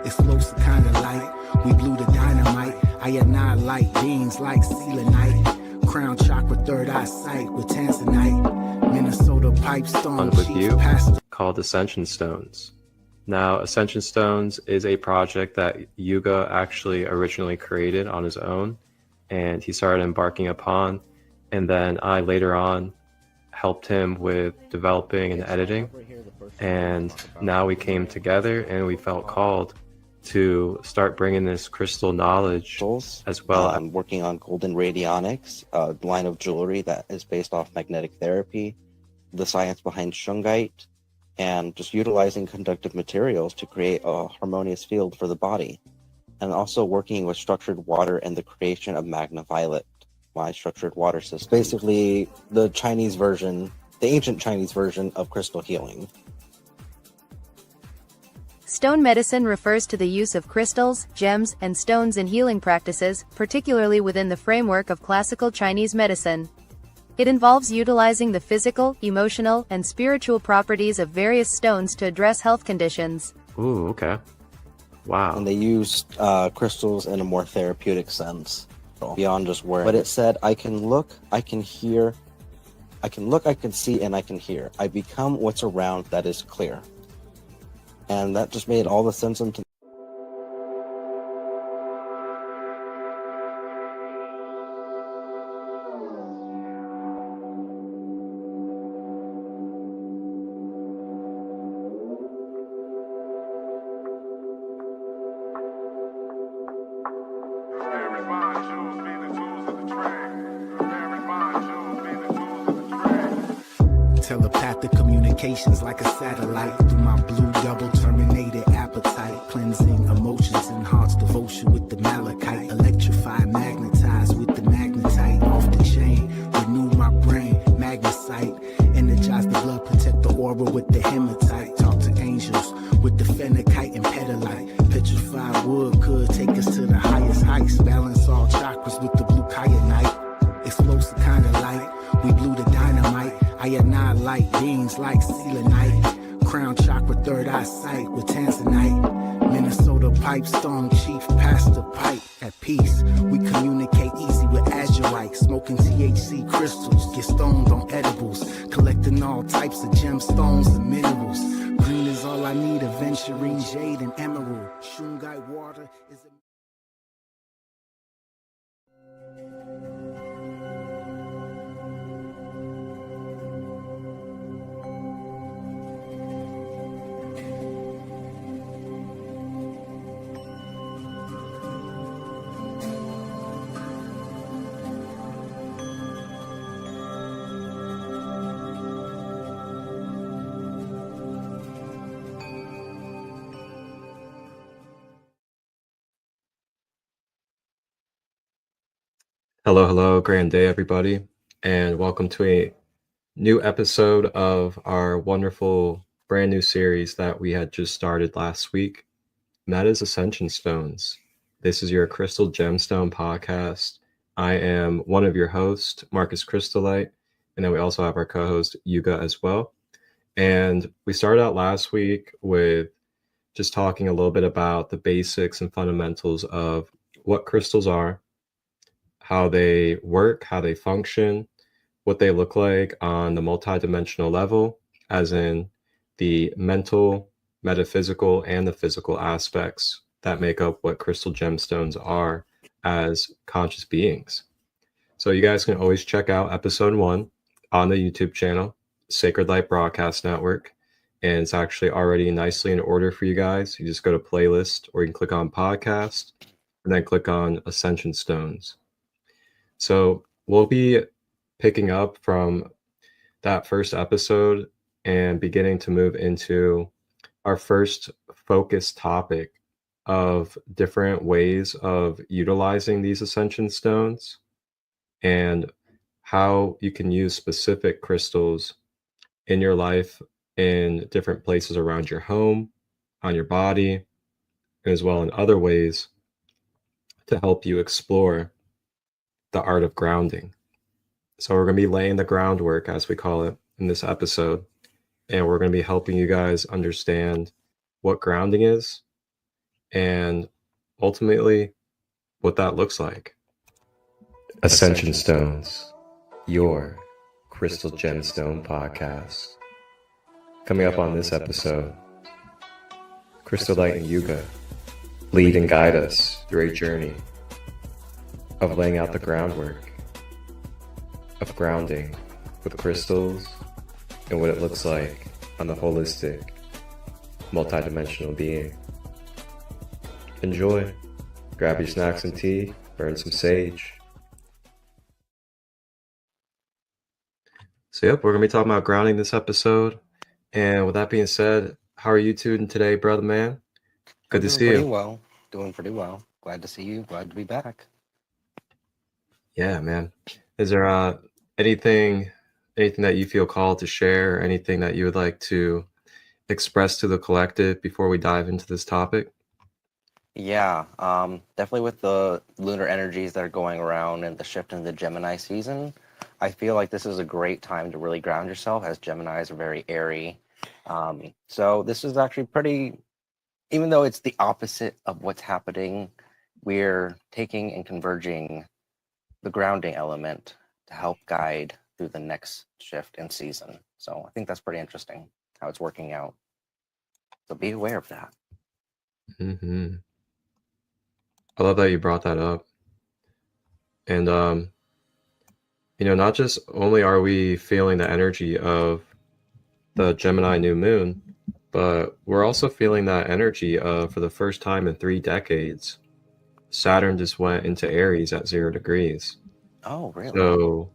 Explosive kind of light. We blew the dynamite. I annihilate beings like selenite. Crown chakra, third eye sight with tanzanite. Minnesota pipestone, with chief you pastor. Called Ascension Stones. Now, Ascension Stones is a project that Yuuga actually originally created on his own, and he started embarking upon, and then I later on helped him with developing and editing, and now we came together and we felt called to start bringing this crystal knowledge as well. I'm working on golden radionics, a line of jewelry that is based off magnetic therapy, the science behind shungite, and just utilizing conductive materials to create a harmonious field for the body. And also working with structured water and the creation of Magna-Violet, my structured water system. Basically, the Chinese version, the ancient Chinese version of crystal healing. Stone medicine refers to the use of crystals, gems, and stones in healing practices, particularly within the framework of classical Chinese medicine. It involves utilizing the physical, emotional, and spiritual properties of various stones to address health conditions. Ooh, okay. Wow. And they used crystals in a more therapeutic sense, beyond just wearing. But it said, I can look, I can hear, I can look, I can see, and I can hear. I become what's around that is clear. And that just made all the sense into Telepathic communications like a satellite through my blue double terminated appetite, cleansing emotions and heart's devotion with the malachite, electrify, magnetize with the magnetite, off the chain, renew my brain, magnesite, energize the blood, protect the aura with the hematite, talk to angels with the phenakite and pedalite, petrified wood could take us to the highest heights, balance all chakras with the blue kyanite, explosive kind of light, we blew the dynamite. I annihilate beings like selenite. Crown chakra, third eye sight with tanzanite. Minnesota pipestone, chief pastor pipe. At peace, we communicate easy with azurite. Smoking THC crystals, get stoned on edibles. Collecting all types of gemstones and minerals. Green is all I need, aventurine, jade, and emerald. Shungite water is a... Hello, grand day, everybody, and welcome to a new episode of our wonderful brand new series that we had just started last week, and that is Ascension Stones. This is your Crystal Gemstone podcast. I am one of your hosts, Marcus Christolight, and then we also have our co-host, Yuuga, as well. And we started out last week with just talking a little bit about the basics and fundamentals of what crystals are, how they work, how they function, what they look like on the multidimensional level, as in the mental, metaphysical, and the physical aspects that make up what crystal gemstones are as conscious beings. So you guys can always check out episode 1 on the YouTube channel, Sacred Light Broadcast Network, and it's actually already nicely in order for you guys. You just go to playlist, or you can click on podcast, and then click on Ascension Stones. So we'll be picking up from that first episode and beginning to move into our first focus topic of different ways of utilizing these ascension stones and how you can use specific crystals in your life in different places around your home, on your body, as well in other ways to help you explore the art of grounding. So we're going to be laying the groundwork, as we call it, in this episode, and we're going to be helping you guys understand what grounding is and ultimately what that looks like. Ascension Stones, your Crystal Gemstone podcast. Coming up on this episode, Christolight and Yuuga lead and guide us through a journey of laying out the groundwork of grounding with crystals and what it looks like on the holistic, multidimensional being. Enjoy. Grab your snacks and tea, burn some sage. So yep, we're going to be talking about grounding this episode. And with that being said, how are you two today, brother man? Good to see you. Doing pretty well. Glad to see you. Glad to be back. Yeah, man. Is there anything that you feel called to share, or anything that you would like to express to the collective before we dive into this topic? Yeah, definitely with the lunar energies that are going around and the shift in the Gemini season, I feel like this is a great time to really ground yourself, as Geminis are very airy. So this is actually pretty, even though it's the opposite of what's happening, we're taking and converging the grounding element to help guide through the next shift in season. So I think that's pretty interesting how it's working out. So be aware of that. Mm-hmm. I love that you brought that up. And, not just only are we feeling the energy of the Gemini new moon, but we're also feeling that energy of, for the first time in 3 decades, Saturn just went into Aries at 0 degrees. Oh, really? So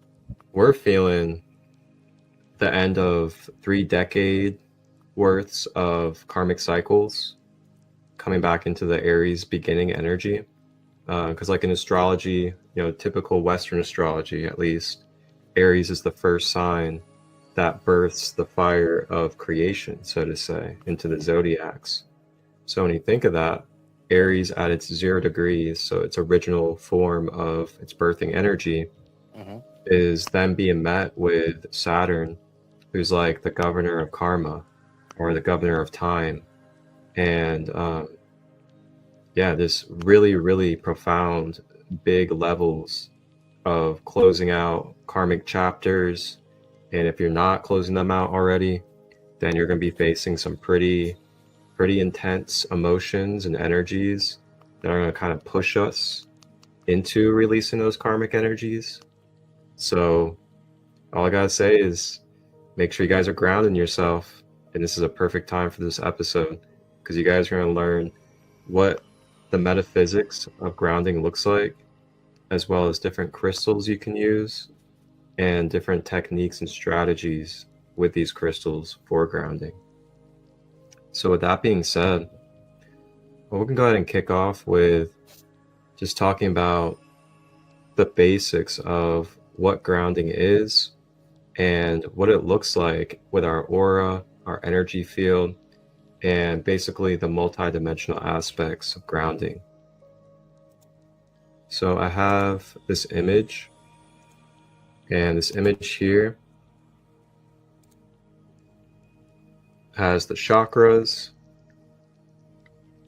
we're feeling the end of 3 decade worths of karmic cycles coming back into the Aries beginning energy. Because like in astrology, typical Western astrology at least, Aries is the first sign that births the fire of creation, so to say, into the zodiacs. So when you think of that, Aries at its 0 degrees, so its original form of its birthing energy, is then being met with Saturn, who's like the governor of karma or the governor of time. And this really, really profound, big levels of closing out karmic chapters. And if you're not closing them out already, then you're going to be facing some pretty intense emotions and energies that are going to kind of push us into releasing those karmic energies. So all I got to say is make sure you guys are grounding yourself. And this is a perfect time for this episode, because you guys are going to learn what the metaphysics of grounding looks like, as well as different crystals you can use and different techniques and strategies with these crystals for grounding. So with that being said, we can go ahead and kick off with just talking about the basics of what grounding is and what it looks like with our aura, our energy field, and basically the multidimensional aspects of grounding. So I have this image, and this image here has the chakras,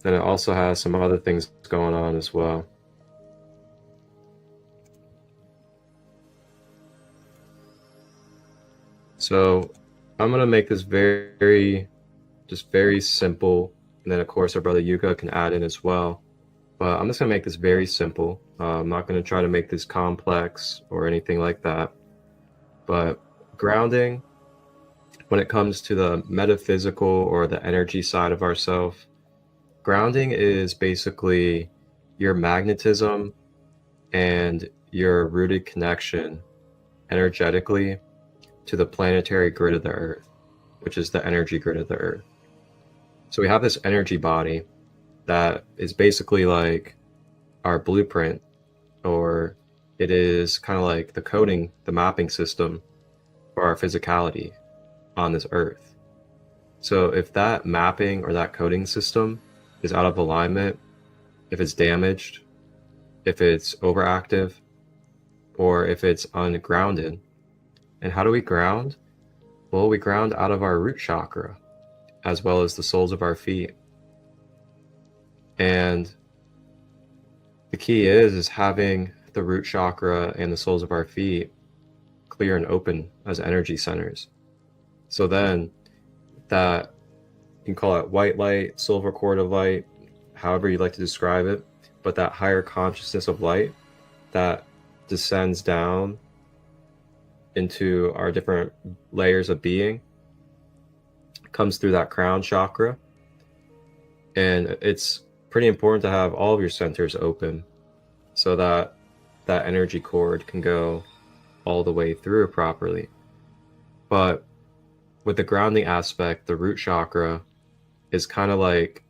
and it also has some other things going on as well. So I'm going to make this very simple, and then of course our brother Yuuga can add in as well. But I'm just going to make this very simple. I'm not going to try to make this complex or anything like that. But grounding, when it comes to the metaphysical or the energy side of ourself, grounding is basically your magnetism and your rooted connection energetically to the planetary grid of the Earth, which is the energy grid of the Earth. So we have this energy body that is basically like our blueprint, or it is kind of like the coding, the mapping system for our physicality on this Earth. So if that mapping or that coding system is out of alignment, if it's damaged, if it's overactive, or if it's ungrounded, and how do we ground? Well, we ground out of our root chakra, as well as the soles of our feet. And the key is having the root chakra and the soles of our feet clear and open as energy centers. So then that, you can call it white light, silver cord of light, however you like to describe it, but that higher consciousness of light that descends down into our different layers of being comes through that crown chakra. And it's pretty important to have all of your centers open so that that energy cord can go all the way through properly. But with the grounding aspect, the root chakra is kind of like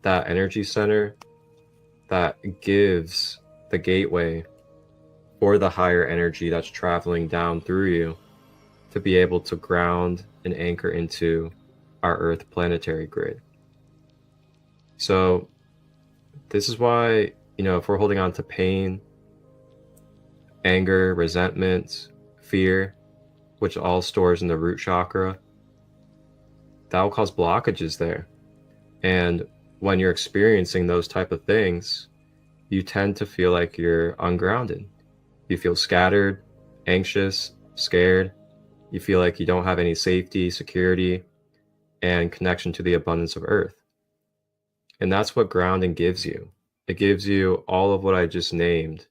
that energy center that gives the gateway for the higher energy that's traveling down through you to be able to ground and anchor into our Earth planetary grid. So this is why, if we're holding on to pain, anger, resentment, fear, which all stores in the root chakra, that will cause blockages there. And when you're experiencing those type of things, you tend to feel like you're ungrounded. You feel scattered, anxious, scared. You feel like you don't have any safety, security, and connection to the abundance of Earth. And that's what grounding gives you. It gives you all of what I just named,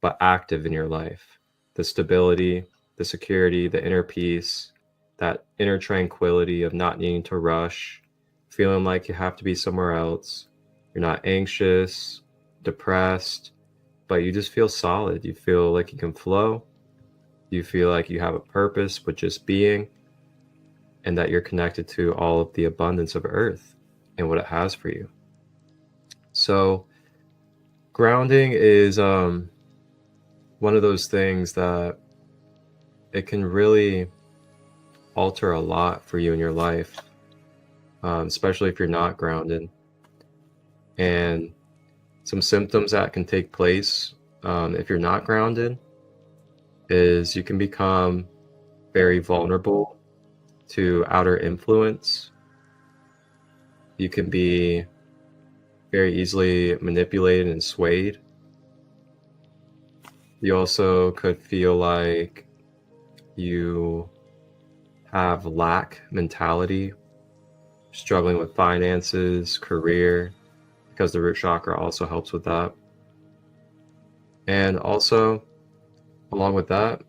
but active in your life. The stability, the security, the inner peace, that inner tranquility of not needing to rush, feeling like you have to be somewhere else. You're not anxious, depressed, but you just feel solid. You feel like you can flow. You feel like you have a purpose with just being, and that you're connected to all of the abundance of Earth and what it has for you. So grounding is one of those things that it can really alter a lot for you in your life, especially if you're not grounded. And some symptoms that can take place if you're not grounded is you can become very vulnerable to outer influence. You can be very easily manipulated and swayed. You also could feel like you have lack mentality, struggling with finances, career, because the root chakra also helps with that. And also, along with that,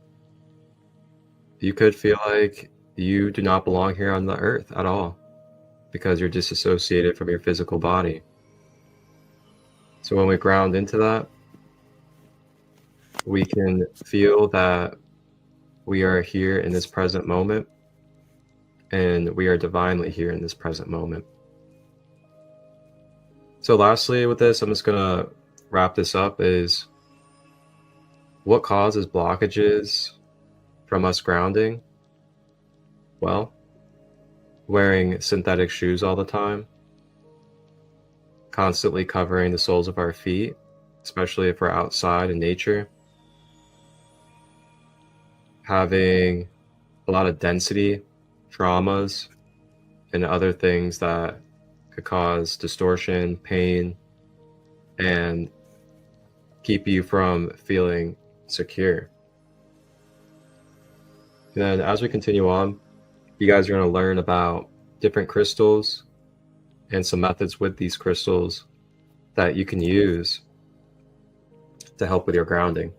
you could feel like you do not belong here on the Earth at all because you're disassociated from your physical body. So when we ground into that, we can feel that we are here in this present moment, and we are divinely here in this present moment. So lastly with this, I'm just going to wrap this up, is what causes blockages from us grounding? Well, wearing synthetic shoes all the time, constantly covering the soles of our feet, especially if we're outside in nature, having a lot of density, traumas, and other things that could cause distortion, pain, and keep you from feeling secure. And then as we continue on, you guys are going to learn about different crystals and some methods with these crystals that you can use to help with your grounding.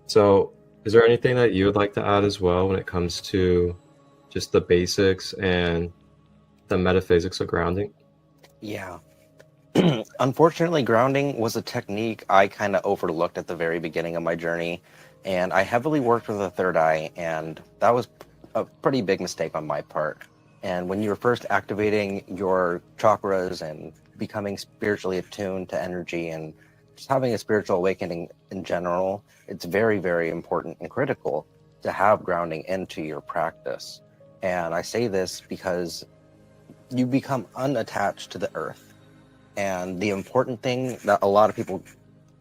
So is there anything that you would like to add as well when it comes to just the basics and the metaphysics of grounding? Yeah. Unfortunately, grounding was a technique I kind of overlooked at the very beginning of my journey, and I heavily worked with the third eye, and that was a pretty big mistake on my part. And when you're first activating your chakras and becoming spiritually attuned to energy and just having a spiritual awakening in general, it's very, very important and critical to have grounding into your practice. And I say this because you become unattached to the earth. And the important thing that a lot of people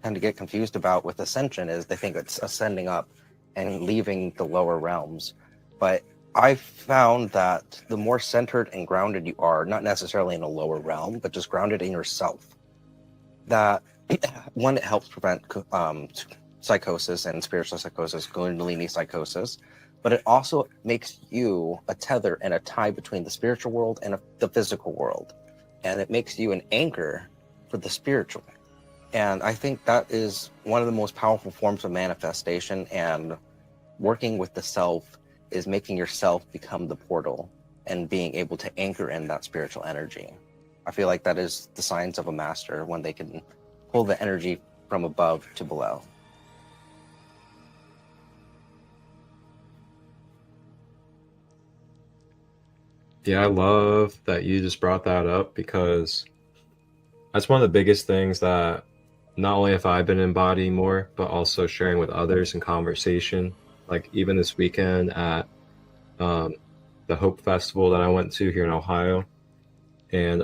tend to get confused about with Ascension is they think it's ascending up and leaving the lower realms. But I found that the more centered and grounded you are, not necessarily in a lower realm, but just grounded in yourself, that one, it helps prevent psychosis and spiritual psychosis, kundalini psychosis, but it also makes you a tether and a tie between the spiritual world and the physical world. And it makes you an anchor for the spiritual. And I think that is one of the most powerful forms of manifestation, and working with the self is making yourself become the portal and being able to anchor in that spiritual energy. I feel like that is the signs of a master, when they can pull the energy from above to below. Yeah, I love that you just brought that up, because that's one of the biggest things that not only have I been embodying more, but also sharing with others in conversation. Like even this weekend at the Hope Festival that I went to here in Ohio. And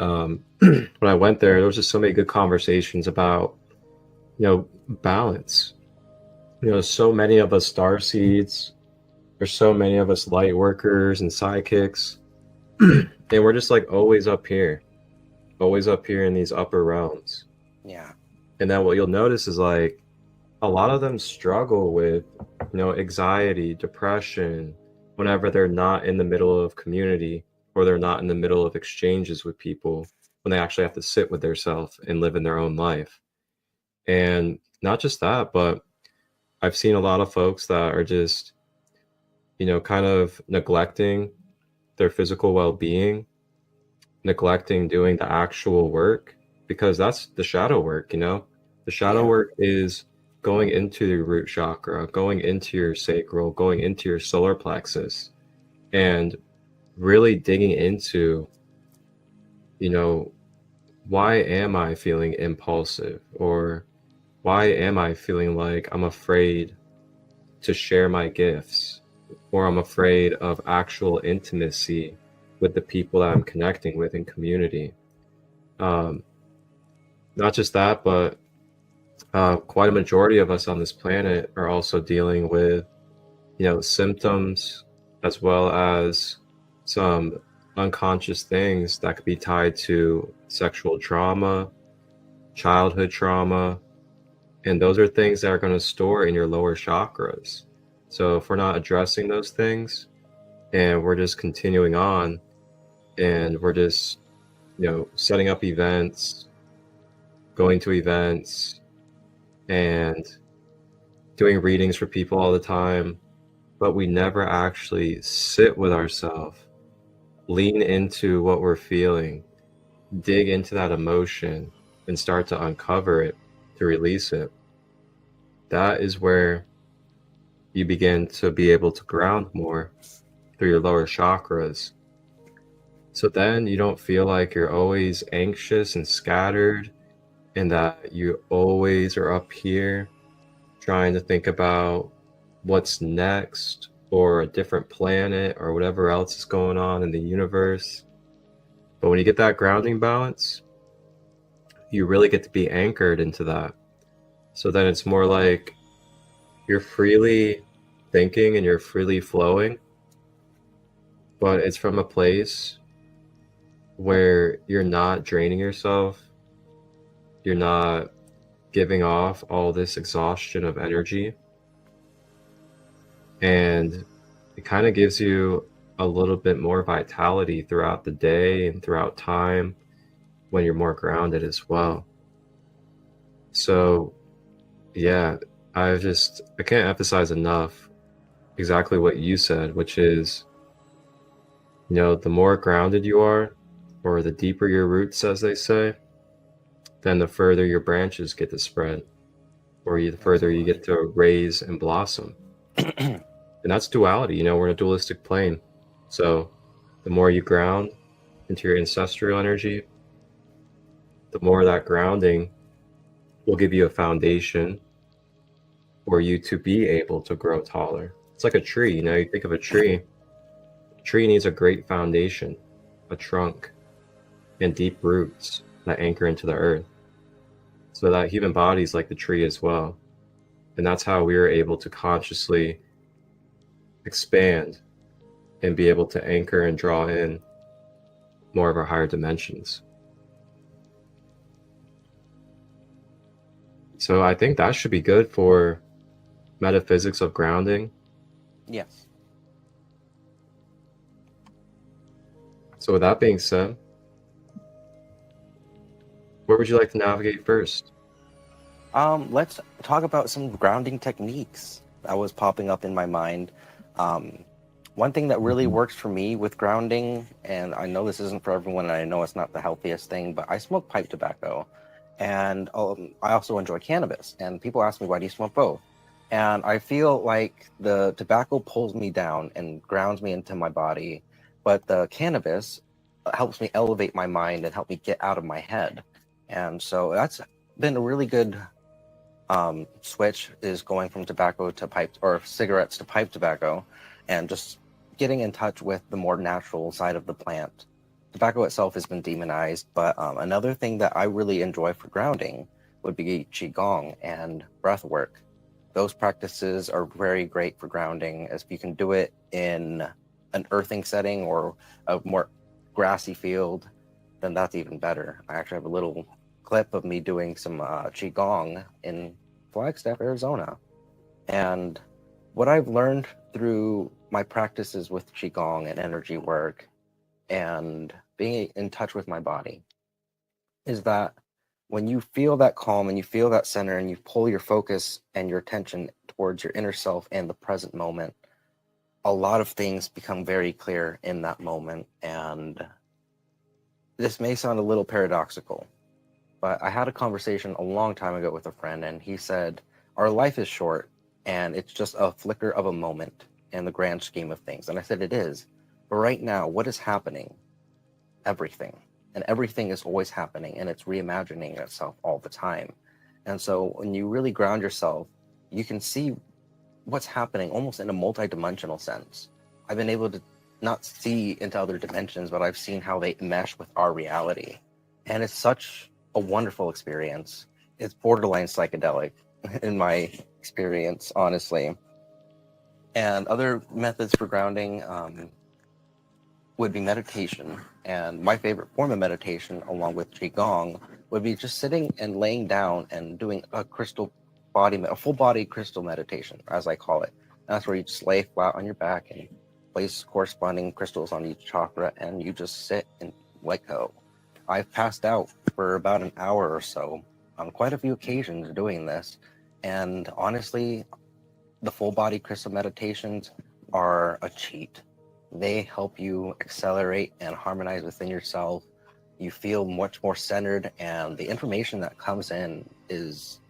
when I went there was just so many good conversations about, balance. So many of us star seeds, there's so many of us light workers and sidekicks. And we're just like always up here in these upper realms. Yeah. And then what you'll notice is like a lot of them struggle with, anxiety, depression, whenever they're not in the middle of community, or they're not in the middle of exchanges with people, when they actually have to sit with themselves and live in their own life. And not just that, but I've seen a lot of folks that are just, kind of neglecting their physical well-being, neglecting doing the actual work, because that's the shadow work. The shadow work is going into the root chakra, going into your sacral, going into your solar plexus, and really digging into, why am I feeling impulsive, or why am I feeling like I'm afraid to share my gifts, or I'm afraid of actual intimacy with the people that I'm connecting with in community. Not just that, but quite a majority of us on this planet are also dealing with, symptoms, as well as some unconscious things that could be tied to sexual trauma, childhood trauma, and those are things that are going to store in your lower chakras. So if we're not addressing those things, and we're just continuing on, and we're just, setting up events, going to events, and doing readings for people all the time, but we never actually sit with ourselves, lean into what we're feeling, dig into that emotion, and start to uncover it, to release it. That is where you begin to be able to ground more through your lower chakras. So then you don't feel like you're always anxious and scattered, and that you always are up here trying to think about what's next, or a different planet, or whatever else is going on in the universe. But when you get that grounding balance, you really get to be anchored into that. So then it's more like you're freely thinking and you're freely flowing, but it's from a place where you're not draining yourself. You're not giving off all this exhaustion of energy. And it kind of gives you a little bit more vitality throughout the day and throughout time when you're more grounded as well. So yeah, I can't emphasize enough exactly what you said, which is, the more grounded you are, or the deeper your roots, as they say, then the further your branches get to spread, or the further you get to raise and blossom. And that's duality. We're in a dualistic plane. So the more you ground into your ancestral energy, the more that grounding will give you a foundation for you to be able to grow taller. It's like a tree. You think of a tree needs a great foundation, a trunk, and deep roots that anchor into the earth. So that human body is like the tree as well. And that's how we are able to consciously expand and be able to anchor and draw in more of our higher dimensions. So I think that should be good for metaphysics of grounding. Yes. So with that being said, where would you like to navigate first? Let's talk about some grounding techniques that was popping up in my mind. One thing that really works for me with grounding, and I know this isn't for everyone, and I know it's not the healthiest thing, but I smoke pipe tobacco, and I also enjoy cannabis. And people ask me, why do you smoke both? And I feel like the tobacco pulls me down and grounds me into my body, but the cannabis helps me elevate my mind and help me get out of my head. And so that's been a really good switch, is going from tobacco to pipe, or cigarettes to pipe tobacco, and just getting in touch with the more natural side of the plant. Tobacco itself has been demonized, but another thing that I really enjoy for grounding would be qigong and breath work. Those practices are very great for grounding, as you can do it in an earthing setting or a more grassy field, then that's even better. I actually have a little clip of me doing some qigong in Flagstaff, Arizona. And what I've learned through my practices with qigong and energy work and being in touch with my body is that when you feel that calm and you feel that center and you pull your focus and your attention towards your inner self and the present moment, a lot of things become very clear in that moment. And this may sound a little paradoxical, but I had a conversation a long time ago with a friend, and he said, our life is short and it's just a flicker of a moment in the grand scheme of things. And I said, it is. But right now, what is happening? Everything. And everything is always happening, and it's reimagining itself all the time. And so when you really ground yourself, you can see what's happening almost in a multi-dimensional sense. I've been able to not see into other dimensions, but I've seen how they mesh with our reality. And it's such a wonderful experience. It's borderline psychedelic in my experience, honestly. And other methods for grounding would be meditation. And my favorite form of meditation, along with qigong, would be just sitting and laying down and doing a full body crystal meditation, as I call it. And that's where you just lay flat on your back and place corresponding crystals on each chakra, and you just sit and let go. I've passed out for about an hour or so on quite a few occasions doing this. And honestly, the full body crystal meditations are a cheat. They help you accelerate and harmonize within yourself. You feel much more centered, and the information that comes in is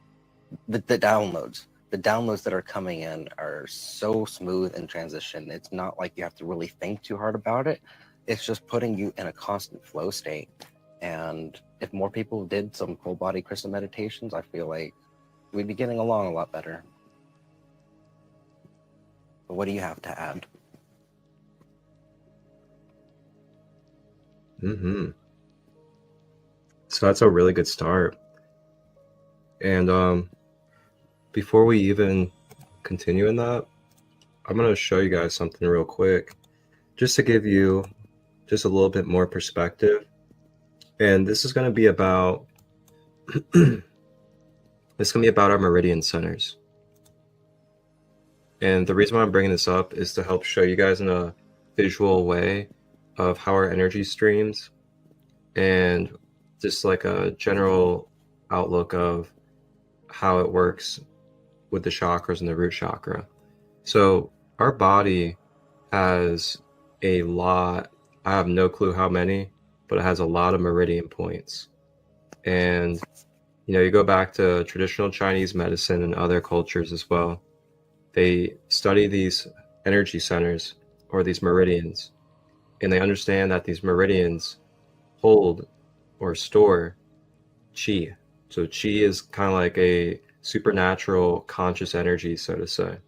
the downloads. The downloads that are coming in are so smooth in transition. It's not like you have to really think too hard about it. It's just putting you in a constant flow state. And if more people did some full body crystal meditations, I feel like we'd be getting along a lot better. But what do you have to add? So that's a really good start. And before we even continue in that, I'm going to show you guys something real quick, just to give you just a little bit more perspective. And this is going to be about our meridian centers. And the reason why I'm bringing this up is to help show you guys in a visual way of how our energy streams, and just like a general outlook of how it works with the chakras and the root chakra. So our body has a lot, I have no clue how many, but it has a lot of meridian points. And you go back to traditional Chinese medicine and other cultures as well. They study these energy centers, or these meridians, and they understand that these meridians hold or store qi. So qi is kind of like a supernatural conscious energy, so to say.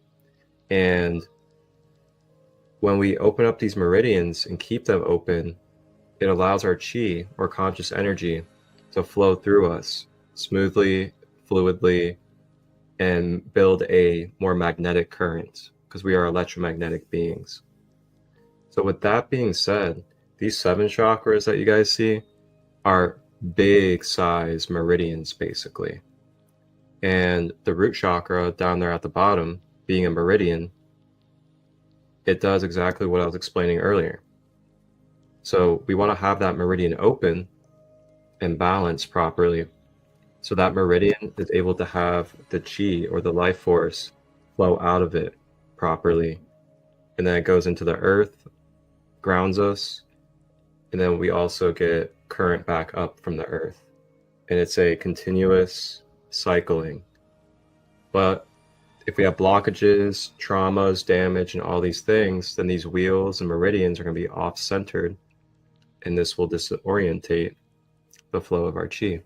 And when we open up these meridians and keep them open, it allows our qi, or conscious energy, to flow through us smoothly, fluidly, and build a more magnetic current, because we are electromagnetic beings. So with that being said, these 7 chakras that you guys see are big size meridians basically. And the root chakra down there at the bottom, being a meridian, it does exactly what I was explaining earlier. So we want to have that meridian open and balanced properly, so that meridian is able to have the chi or the life force flow out of it properly. And then it goes into the earth, grounds us, and then we also get current back up from the earth. And it's a continuous cycling. But if we have blockages, traumas, damage, and all these things, then these wheels and meridians are going to be off-centered, and this will disorientate the flow of our chi.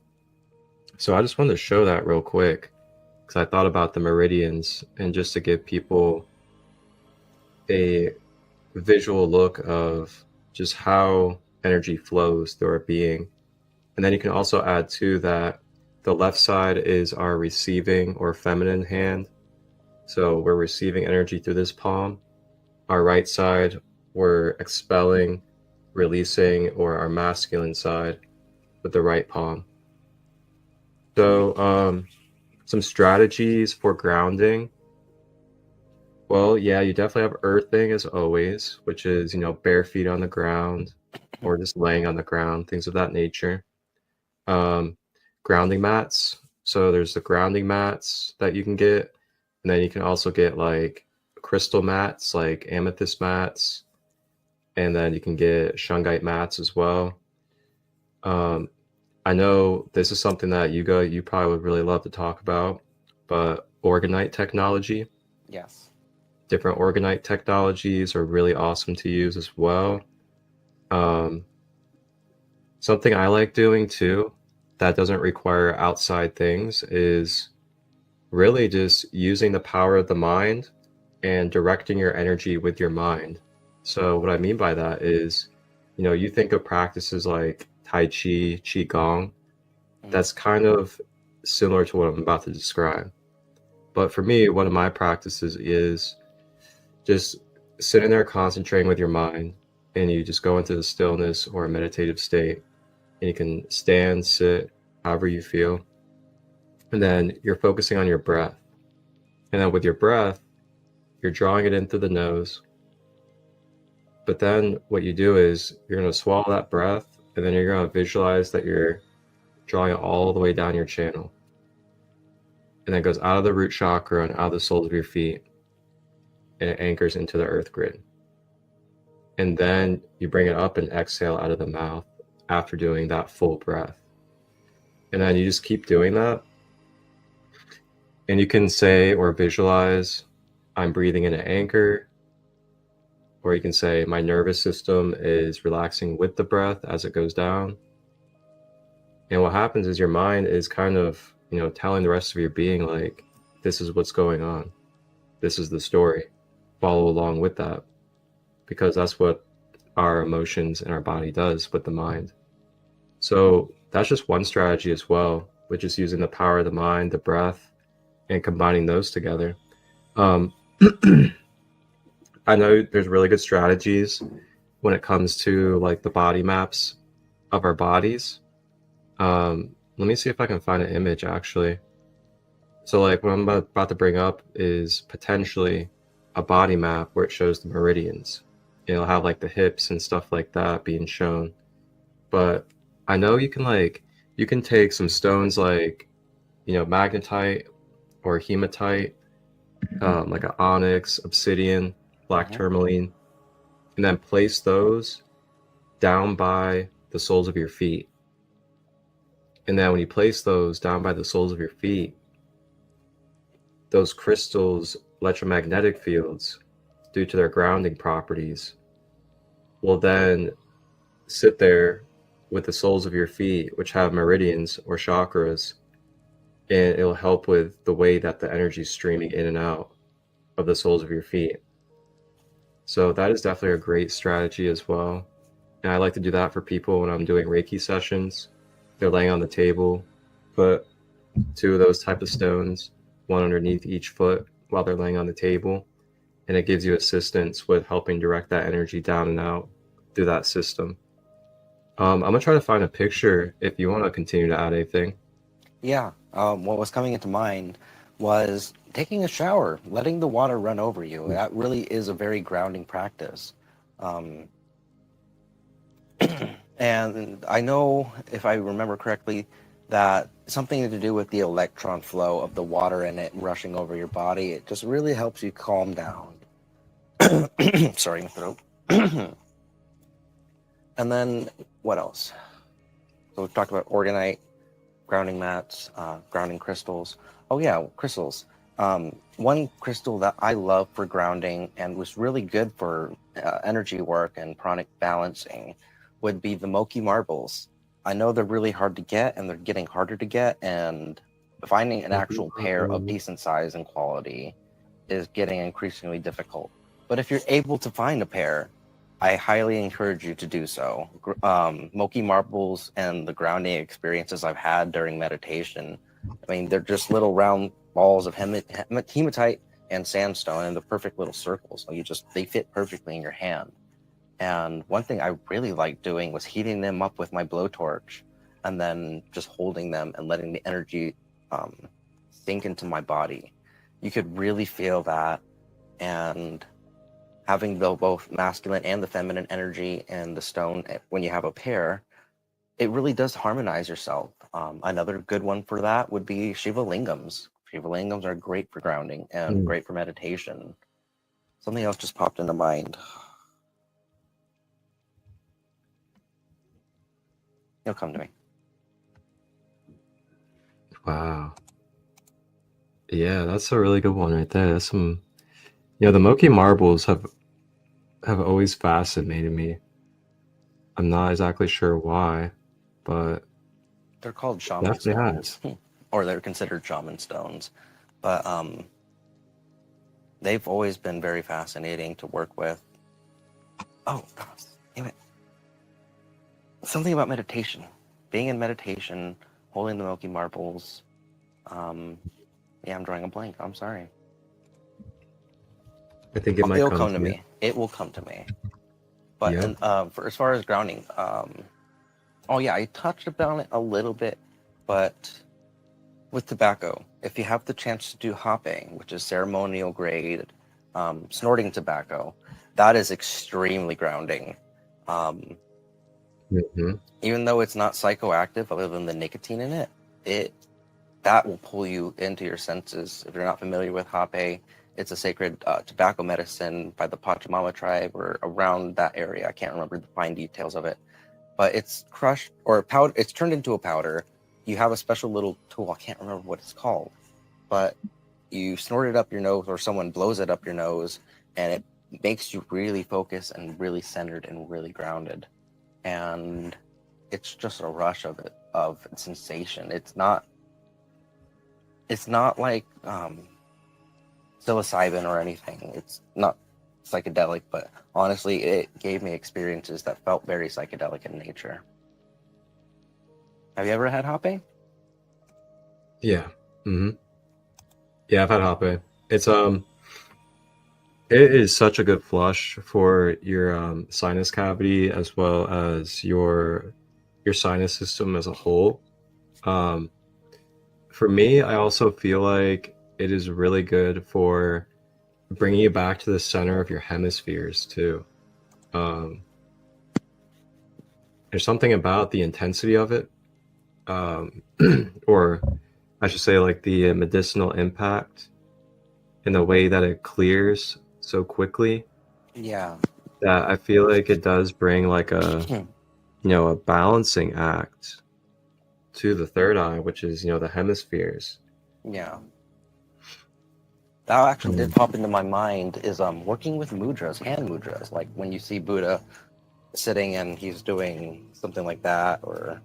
So I just wanted to show that real quick because I thought about the meridians, and just to give people a visual look of just how energy flows through our being. And then you can also add to that the left side is our receiving or feminine hand. So we're receiving energy through this palm. Our right side, we're expelling, releasing, or our masculine side with the right palm. So some strategies for grounding. Well, yeah, you definitely have earthing as always, which is, bare feet on the ground or just laying on the ground, things of that nature. Grounding mats. So there's the grounding mats that you can get. And then you can also get like crystal mats, like amethyst mats. And then you can get shungite mats as well. I know this is something that Yuuga, you probably would really love to talk about, but orgonite technology. Yes. Different orgonite technologies are really awesome to use as well. Something I like doing too that doesn't require outside things is really just using the power of the mind and directing your energy with your mind. So what I mean by that is, you think of practices like Tai Chi, Qigong, that's kind of similar to what I'm about to describe. But for me, one of my practices is just sitting there concentrating with your mind, and you just go into the stillness or a meditative state, and you can stand, sit, however you feel. And then you're focusing on your breath. And then with your breath, you're drawing it in through the nose. But then what you do is you're going to swallow that breath, and then you're going to visualize that you're drawing it all the way down your channel. And then it goes out of the root chakra and out of the soles of your feet, and it anchors into the earth grid. And then you bring it up and exhale out of the mouth after doing that full breath. And then you just keep doing that. And you can say or visualize, I'm breathing in an anchor. Or you can say, my nervous system is relaxing with the breath as it goes down. And what happens is your mind is kind of, telling the rest of your being, like, this is what's going on. This is the story. Follow along with that. Because that's what our emotions and our body does with the mind. So that's just one strategy as well, which is using the power of the mind, the breath, and combining those together. I know there's really good strategies when it comes to like the body maps of our bodies. Let me see if I can find an image actually. So like what I'm about to bring up is potentially a body map where it shows the meridians. It'll have like the hips and stuff like that being shown. But I know you can take some stones like, magnetite or hematite, like an onyx, obsidian, black tourmaline, and then place those down by the soles of your feet. And then when you place those down by the soles of your feet, those crystals' electromagnetic fields, due to their grounding properties, will then sit there with the soles of your feet, which have meridians or chakras, and it'll help with the way that the energy is streaming in and out of the soles of your feet. So that is definitely a great strategy as well. And I like to do that for people when I'm doing Reiki sessions. They're laying on the table, put 2 of those type of stones, one underneath each foot while they're laying on the table. and it gives you assistance with helping direct that energy down and out through that system. I'm gonna try to find a picture if you want to continue to add anything. Yeah, what was coming into mind was taking a shower, letting the water run over you. That really is a very grounding practice. Um, and I know, if I remember correctly, that something to do with the electron flow of the water and it rushing over your body, it just really helps you calm down. Sorry, my throat. And then what else? So we've talked about orgonite, grounding mats, grounding crystals. Oh yeah, crystals. One crystal that I love for grounding and was really good for energy work and pranic balancing would be the Moki marbles. I know they're really hard to get, and they're getting harder to get, and finding an actual pair of decent size and quality is getting increasingly difficult. But if you're able to find a pair, I highly encourage you to do so. Moki marbles and the grounding experiences I've had during meditation, I mean, they're just little round balls of hematite and sandstone in the perfect little circles. So they fit perfectly in your hand. And one thing I really liked doing was heating them up with my blowtorch and then just holding them and letting the energy sink into my body. You could really feel that, and having both masculine and the feminine energy in the stone when you have a pair, it really does harmonize yourself. Another good one for that would be Shiva lingams. Shiva lingams are great for grounding and great for meditation. Something else just popped into mind. It'll come to me. Wow. Yeah, that's a really good one right there. That's some, the Moki marbles have always fascinated me. I'm not exactly sure why, but they're called shaman stones, or they're considered shaman stones. But they've always been very fascinating to work with. Oh, damn it. Something about meditation. Being in meditation, holding the Moki marbles. Yeah, I'm drawing a blank. I'm sorry. I think it might come to me. It will come to me. But as far as grounding, oh yeah, I touched upon it a little bit, but with tobacco, if you have the chance to do hopping, which is ceremonial grade snorting tobacco, that is extremely grounding. Even though it's not psychoactive, other than the nicotine in it, that will pull you into your senses. If you're not familiar with hape, it's a sacred tobacco medicine by the Pachamama tribe or around that area. I can't remember the fine details of it, but it's crushed or powder. It's turned into a powder. You have a special little tool. I can't remember what it's called, but you snort it up your nose, or someone blows it up your nose, and it makes you really focus and really centered and really grounded. And it's just a rush of sensation. It's not like psilocybin or anything. It's not psychedelic, but honestly, it gave me experiences that felt very psychedelic in nature. Have you ever had hape? Yeah. Yeah, I've had hape. It's it is such a good flush for your sinus cavity as well as your sinus system as a whole. For me, I also feel like it is really good for bringing you back to the center of your hemispheres too. There's something about the intensity of it, or I should say like the medicinal impact in the way that it clears so quickly. Yeah. That I feel like it does bring like a a balancing act to the third eye, which is the hemispheres. Yeah. That actually did pop into my mind is working with mudras, hand mudras, like when you see Buddha sitting and he's doing something like that or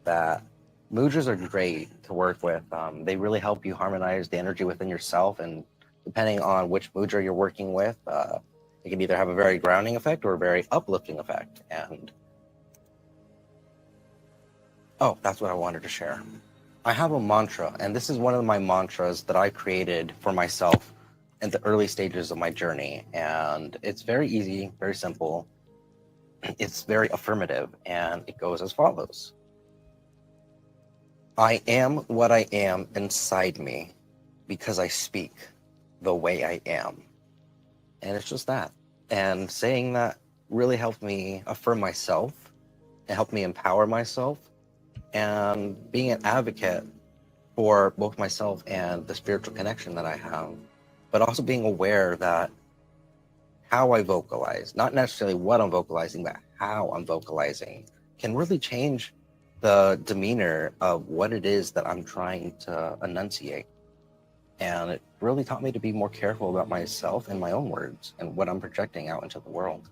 that. Mudras are great to work with. They really help you harmonize the energy within yourself, and depending on which mudra you're working with, it can either have a very grounding effect or a very uplifting effect. And oh, that's what I wanted to share. I have a mantra, and this is one of my mantras that I created for myself, in the early stages of my journey, and it's very easy, very simple. It's very affirmative, and it goes as follows. I am what I am inside me because I speak the way I am. And it's just that. And saying that really helped me affirm myself. It helped me empower myself. And being an advocate for both myself and the spiritual connection that I have, but also being aware that how I vocalize, not necessarily what I'm vocalizing, but how I'm vocalizing, can really change the demeanor of what it is that I'm trying to enunciate. And it really taught me to be more careful about myself and my own words and what I'm projecting out into the world.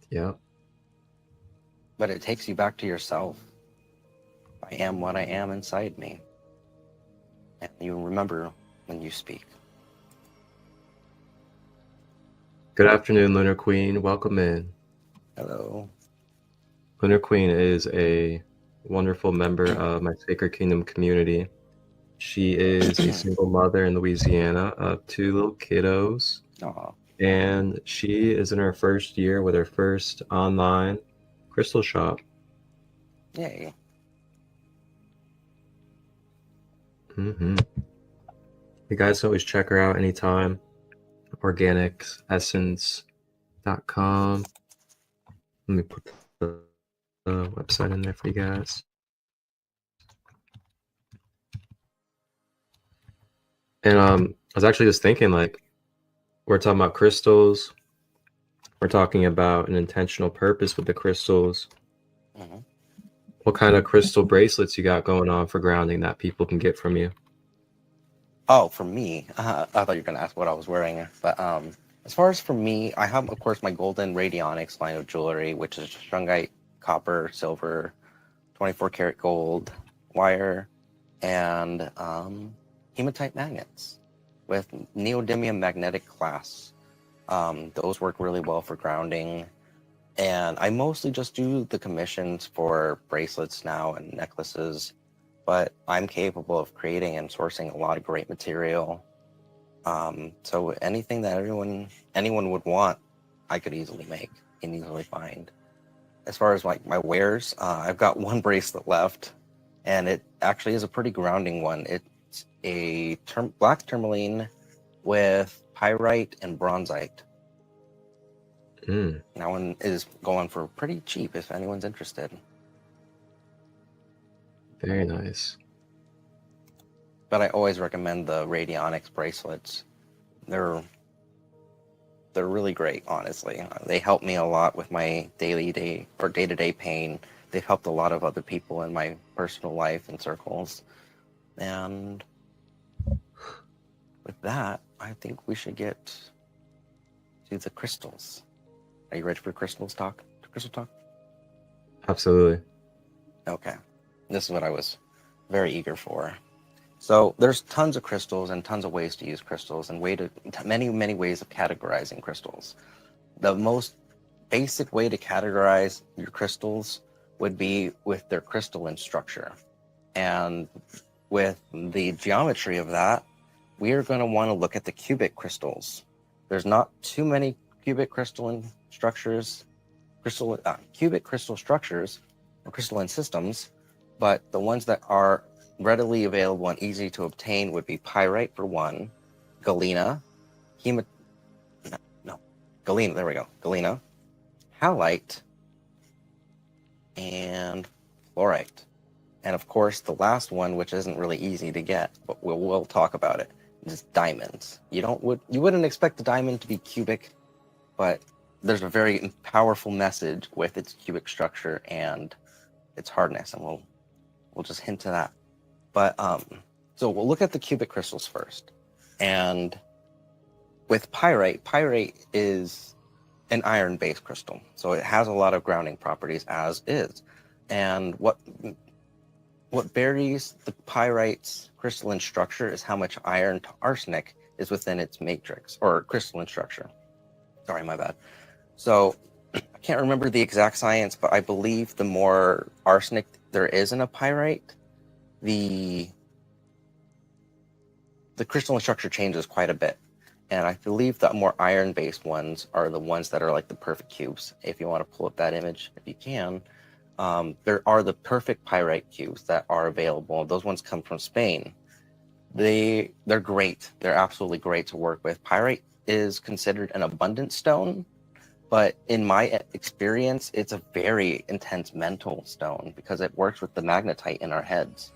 Yeah. But it takes you back to yourself. I am what I am inside me. And you remember when you speak. Good afternoon, Lunar Queen. Welcome in. Hello. Lunar Queen is a wonderful member of my Sacred Kingdom community. She is a single mother in Louisiana of 2 little kiddos. Aw. And she is in her first year with her first online crystal shop. Yay. You guys can always check her out anytime. Organicsessence.com. Let me put the website in there for you guys. And I was actually just thinking, like, we're talking about crystals. We're talking about an intentional purpose with the crystals. What kind of crystal bracelets you got going on for grounding that people can get from you? Oh, for me, I thought you were going to ask what I was wearing. But as far as for me, I have, of course, my golden radionics line of jewelry, which is shungite, copper, silver, 24 karat gold, wire, and hematite magnets with neodymium magnetic glass. Those work really well for grounding. And I mostly just do the commissions for bracelets now and necklaces, but I'm capable of creating and sourcing a lot of great material. So anything that anyone would want, I could easily make and easily find. As far as my wares, I've got one bracelet left, and it actually is a pretty grounding one. It's a black tourmaline with pyrite and bronzite. That one is going for pretty cheap if anyone's interested. Very nice. But I always recommend the radionics bracelets. They're really great, honestly. They help me a lot with my day-to-day pain. They've helped a lot of other people in my personal life and circles. And with that, I think we should get to the crystals. Are you ready for crystal talk? Absolutely. Okay. This is what I was very eager for. So there's tons of crystals and tons of ways to use crystals and many ways of categorizing crystals. The most basic way to categorize your crystals would be with their crystalline structure. And with the geometry of that, we are going to want to look at the cubic crystals. There's not too many cubic crystal structures or crystalline systems, but the ones that are readily available and easy to obtain would be pyrite for one, galena, galena, halite, and fluorite. And of course, the last one, which isn't really easy to get, but we'll talk about it, is diamonds. You wouldn't expect the diamond to be cubic, but there's a very powerful message with its cubic structure and its hardness, and we'll just hint to that. But so we'll look at the cubic crystals first. And with pyrite is an iron-based crystal, so it has a lot of grounding properties as is. And what varies the pyrite's crystalline structure is how much iron to arsenic is within its matrix or crystalline structure. Sorry, my bad. So I can't remember the exact science, but I believe the more arsenic there is in a pyrite, the the crystalline structure changes quite a bit. And I believe the more iron-based ones are the ones that are like the perfect cubes. If you want to pull up that image, if you can, there are the perfect pyrite cubes that are available. Those ones come from Spain. They're great. They're absolutely great to work with. Pyrite is considered an abundant stone, but in my experience, it's a very intense mental stone because it works with the magnetite in our heads.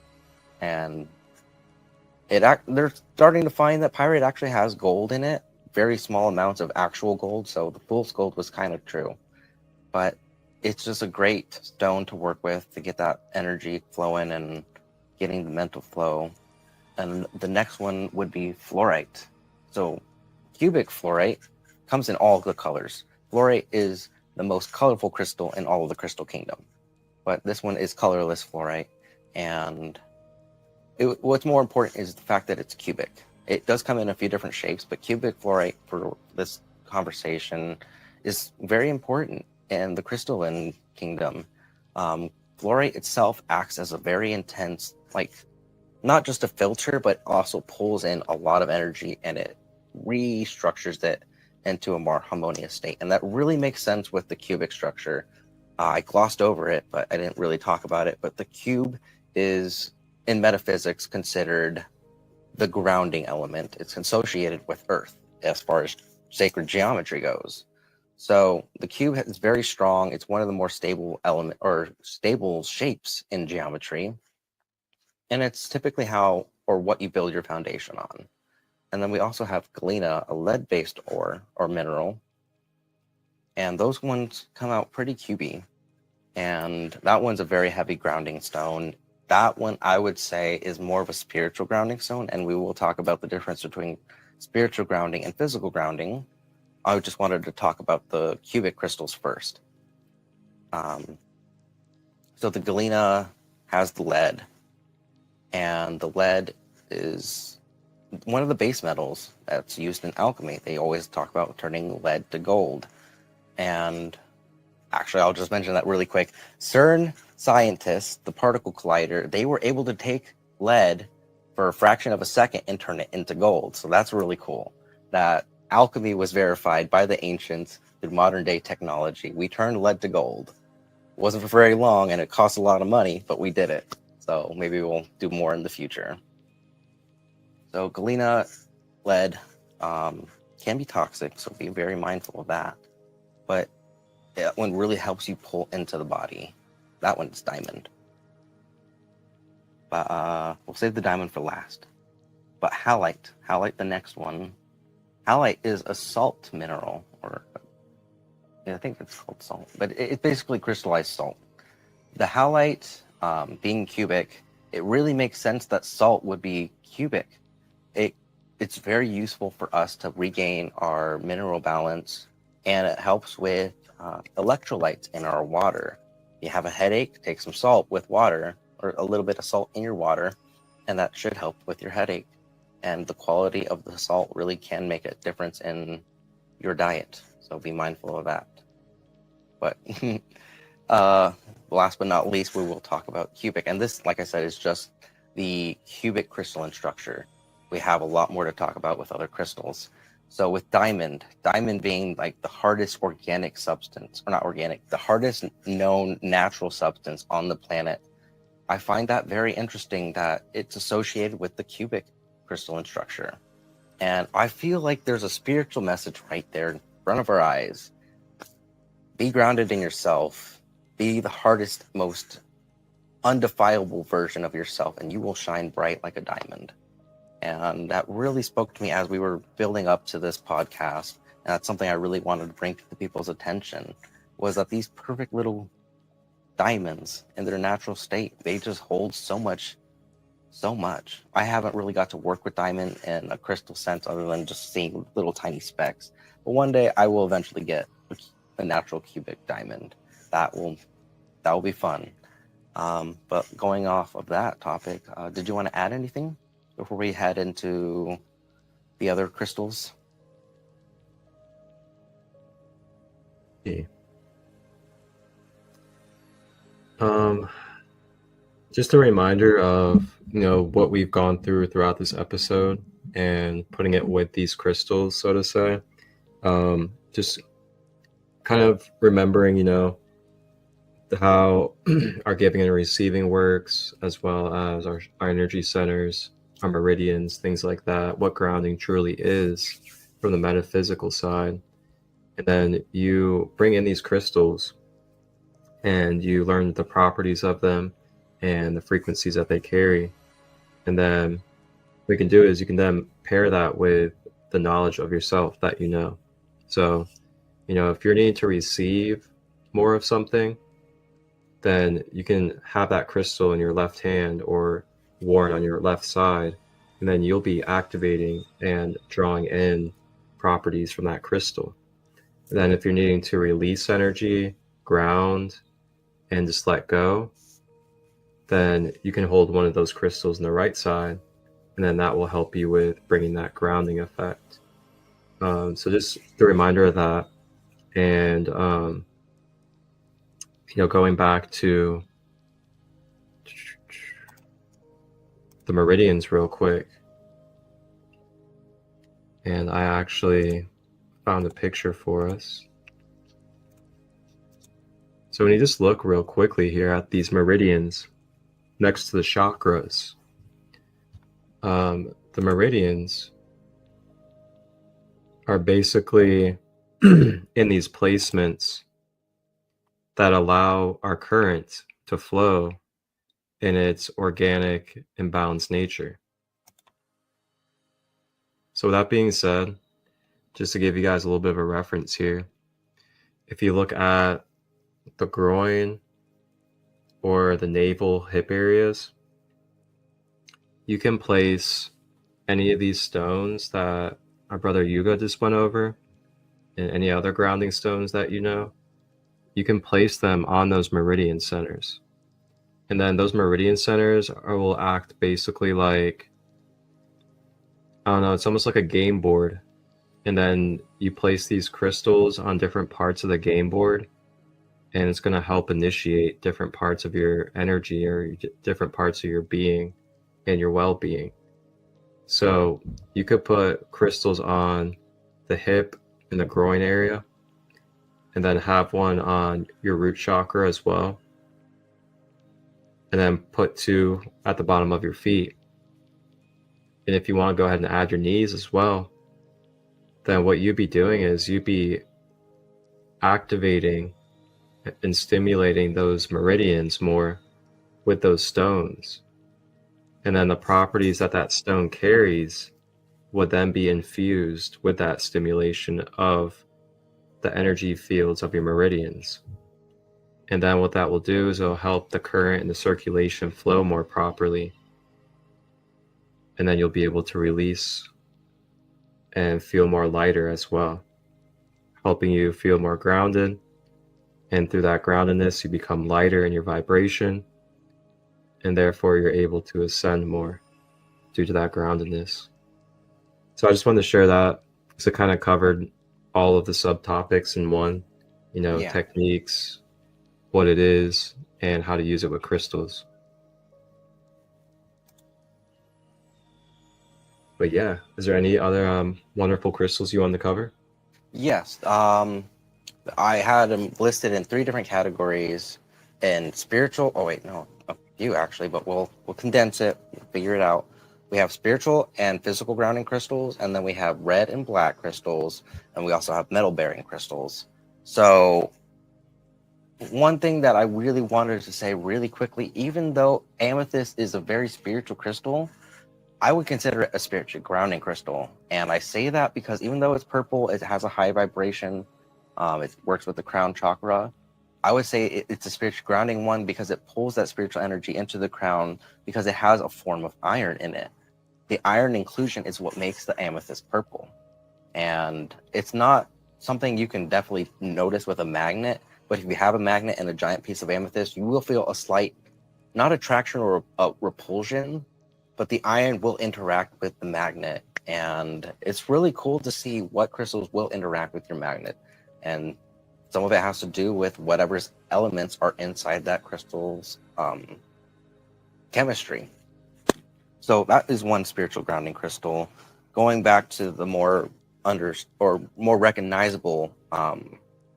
And they're starting to find that pyrite actually has gold in it, very small amounts of actual gold. So the fool's gold was kind of true, but it's just a great stone to work with to get that energy flowing and getting the mental flow. And the next one would be fluorite. So cubic fluorite comes in all the colors. Fluorite is the most colorful crystal in all of the crystal kingdom, but this one is colorless fluorite. And what's more important is the fact that it's cubic. It does come in a few different shapes, but cubic fluorite for this conversation is very important in the crystalline kingdom. Fluorite itself acts as a very intense, like, not just a filter, but also pulls in a lot of energy and it restructures it into a more harmonious state. And that really makes sense with the cubic structure. I glossed over it, but I didn't really talk about it. But the cube is, in metaphysics, considered the grounding element. It's associated with Earth as far as sacred geometry goes. So the cube is very strong. It's one of the more stable stable shapes in geometry. And it's typically how or what you build your foundation on. And then we also have galena, a lead-based ore or mineral. And those ones come out pretty cubey. And that one's a very heavy grounding stone. That one, I would say, is more of a spiritual grounding stone, and we will talk about the difference between spiritual grounding and physical grounding. I just wanted to talk about the cubic crystals first. So the galena has the lead, and the lead is one of the base metals that's used in alchemy. They always talk about turning lead to gold. And actually, I'll just mention that really quick. CERN scientists, the particle collider, they were able to take lead for a fraction of a second and turn it into gold. So that's really cool. That alchemy was verified by the ancients through modern day technology. We turned lead to gold. It wasn't for very long and it cost a lot of money, but we did it. So maybe we'll do more in the future. So galena, lead, can be toxic, so be very mindful of that. But that one really helps you pull into the body. That one's diamond. But we'll save the diamond for last. But halite, the next one. Halite is a salt mineral, or I think it's called salt, but it's basically crystallized salt. The halite, being cubic, it really makes sense that salt would be cubic. It's very useful for us to regain our mineral balance, and it helps with electrolytes in our water. You have a headache, take some salt with water, or a little bit of salt in your water, and that should help with your headache. And the quality of the salt really can make a difference in your diet, so be mindful of that. But last but not least, we will talk about cubic. And this, like I said, is just the cubic crystalline structure. We have a lot more to talk about with other crystals. So with diamond being like the hardest organic substance, or not organic, the hardest known natural substance on the planet, I find that very interesting that it's associated with the cubic crystalline structure. And I feel like there's a spiritual message right there in front of our eyes. Be grounded in yourself. Be the hardest, most undefiable version of yourself, and you will shine bright like a diamond. And that really spoke to me as we were building up to this podcast. And that's something I really wanted to bring to the people's attention, was that these perfect little diamonds in their natural state, they just hold so much. I haven't really got to work with diamond in a crystal sense other than just seeing little tiny specks. But one day I will eventually get a natural cubic diamond. That will be fun. But going off of that topic, did you want to add anything before we head into the other crystals? Yeah. Just a reminder of what we've gone through throughout this episode, and putting it with these crystals, so to say. Just kind of remembering, how our giving and receiving works, as well as our energy centers, our meridians, things like that, what grounding truly is from the metaphysical side. And then you bring in these crystals and you learn the properties of them and the frequencies that they carry. And then what you can do is you can then pair that with the knowledge of yourself that you know. So, if you're needing to receive more of something, then you can have that crystal in your left hand or worn on your left side, and then you'll be activating and drawing in properties from that crystal. And then if you're needing to release energy, ground, and just let go, then you can hold one of those crystals on the right side, and then that will help you with bringing that grounding effect. So just the reminder of that. And going back to the meridians real quick, and I actually found a picture for us. So when you just look real quickly here at these meridians next to the chakras, the meridians are basically in these placements that allow our current to flow in its organic and balanced nature. So with that being said, just to give you guys a little bit of a reference here, if you look at the groin or the navel hip areas, you can place any of these stones that our brother Yuuga just went over, and any other grounding stones that you can place them on those meridian centers. And then those meridian centers will act basically like, I don't know, it's almost like a game board. And then you place these crystals on different parts of the game board, and it's going to help initiate different parts of your energy or different parts of your being and your well-being. So you could put crystals on the hip and the groin area, and then have one on your root chakra as well. And then put 2 at the bottom of your feet. And if you want to go ahead and add your knees as well, then what you'd be doing is you'd be activating and stimulating those meridians more with those stones. And then the properties that that stone carries would then be infused with that stimulation of the energy fields of your meridians. And then what that will do is it'll help the current and the circulation flow more properly. And then you'll be able to release and feel more lighter as well, helping you feel more grounded. And through that groundedness, you become lighter in your vibration, and therefore you're able to ascend more due to that groundedness. So I just wanted to share that because it kind of covered all of the subtopics in one, techniques, what it is, and how to use it with crystals. But yeah, is there any other wonderful crystals you want to cover? Yes. I had them listed in 3 different categories. In spiritual, a few actually, but we'll condense it, figure it out. We have spiritual and physical grounding crystals, and then we have red and black crystals, and we also have metal bearing crystals. So one thing that I really wanted to say really quickly, even though amethyst is a very spiritual crystal, I would consider it a spiritual grounding crystal. And I say that because even though it's purple, it has a high vibration. It works with the crown chakra. I would say it's a spiritual grounding one because it pulls that spiritual energy into the crown because it has a form of iron in it. The iron inclusion is what makes the amethyst purple. And it's not something you can definitely notice with a magnet, but if you have a magnet and a giant piece of amethyst, you will feel a slight, not attraction or a repulsion, but the iron will interact with the magnet. And it's really cool to see what crystals will interact with your magnet. And some of it has to do with whatever elements are inside that crystal's chemistry. So that is one spiritual grounding crystal. going back to the more more recognizable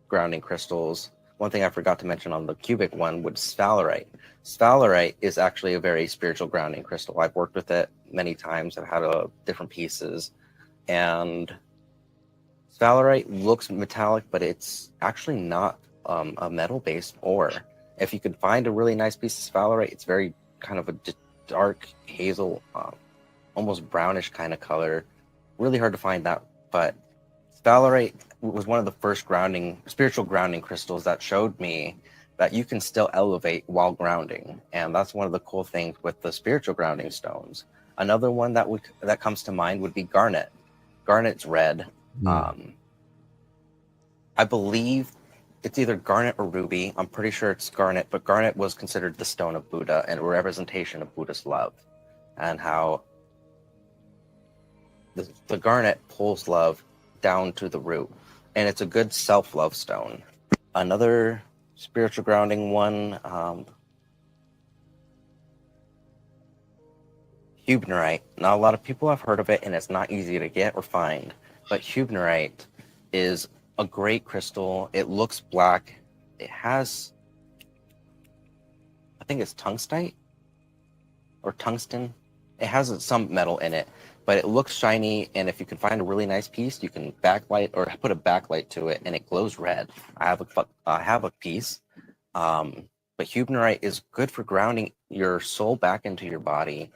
grounding crystals, one thing I forgot to mention on the cubic one was sphalerite. Sphalerite is actually a very spiritual grounding crystal. I've worked with it many times. I've had different pieces, and sphalerite looks metallic, but it's actually not a metal-based ore. If you could find a really nice piece of sphalerite, it's very kind of a dark hazel, almost brownish kind of color. Really hard to find that, but sphalerite was one of the first spiritual grounding crystals that showed me that you can still elevate while grounding, and that's one of the cool things with the spiritual grounding stones. Another one that comes to mind would be garnet. Garnet's red. I believe it's either garnet or ruby. I'm pretty sure it's garnet, but garnet was considered the stone of Buddha and a representation of Buddha's love, and how the garnet pulls love down to the root, and it's a good self-love stone. Another spiritual grounding one, Huebnerite. Not a lot of people have heard of it, and it's not easy to get or find, but Huebnerite is a great crystal. It looks black. It has, I think it's tungstite or tungsten. It has some metal in it, but it looks shiny, and if you can find a really nice piece, you can backlight or put a backlight to it, and it glows red. I have a piece, but Huebnerite is good for grounding your soul back into your body,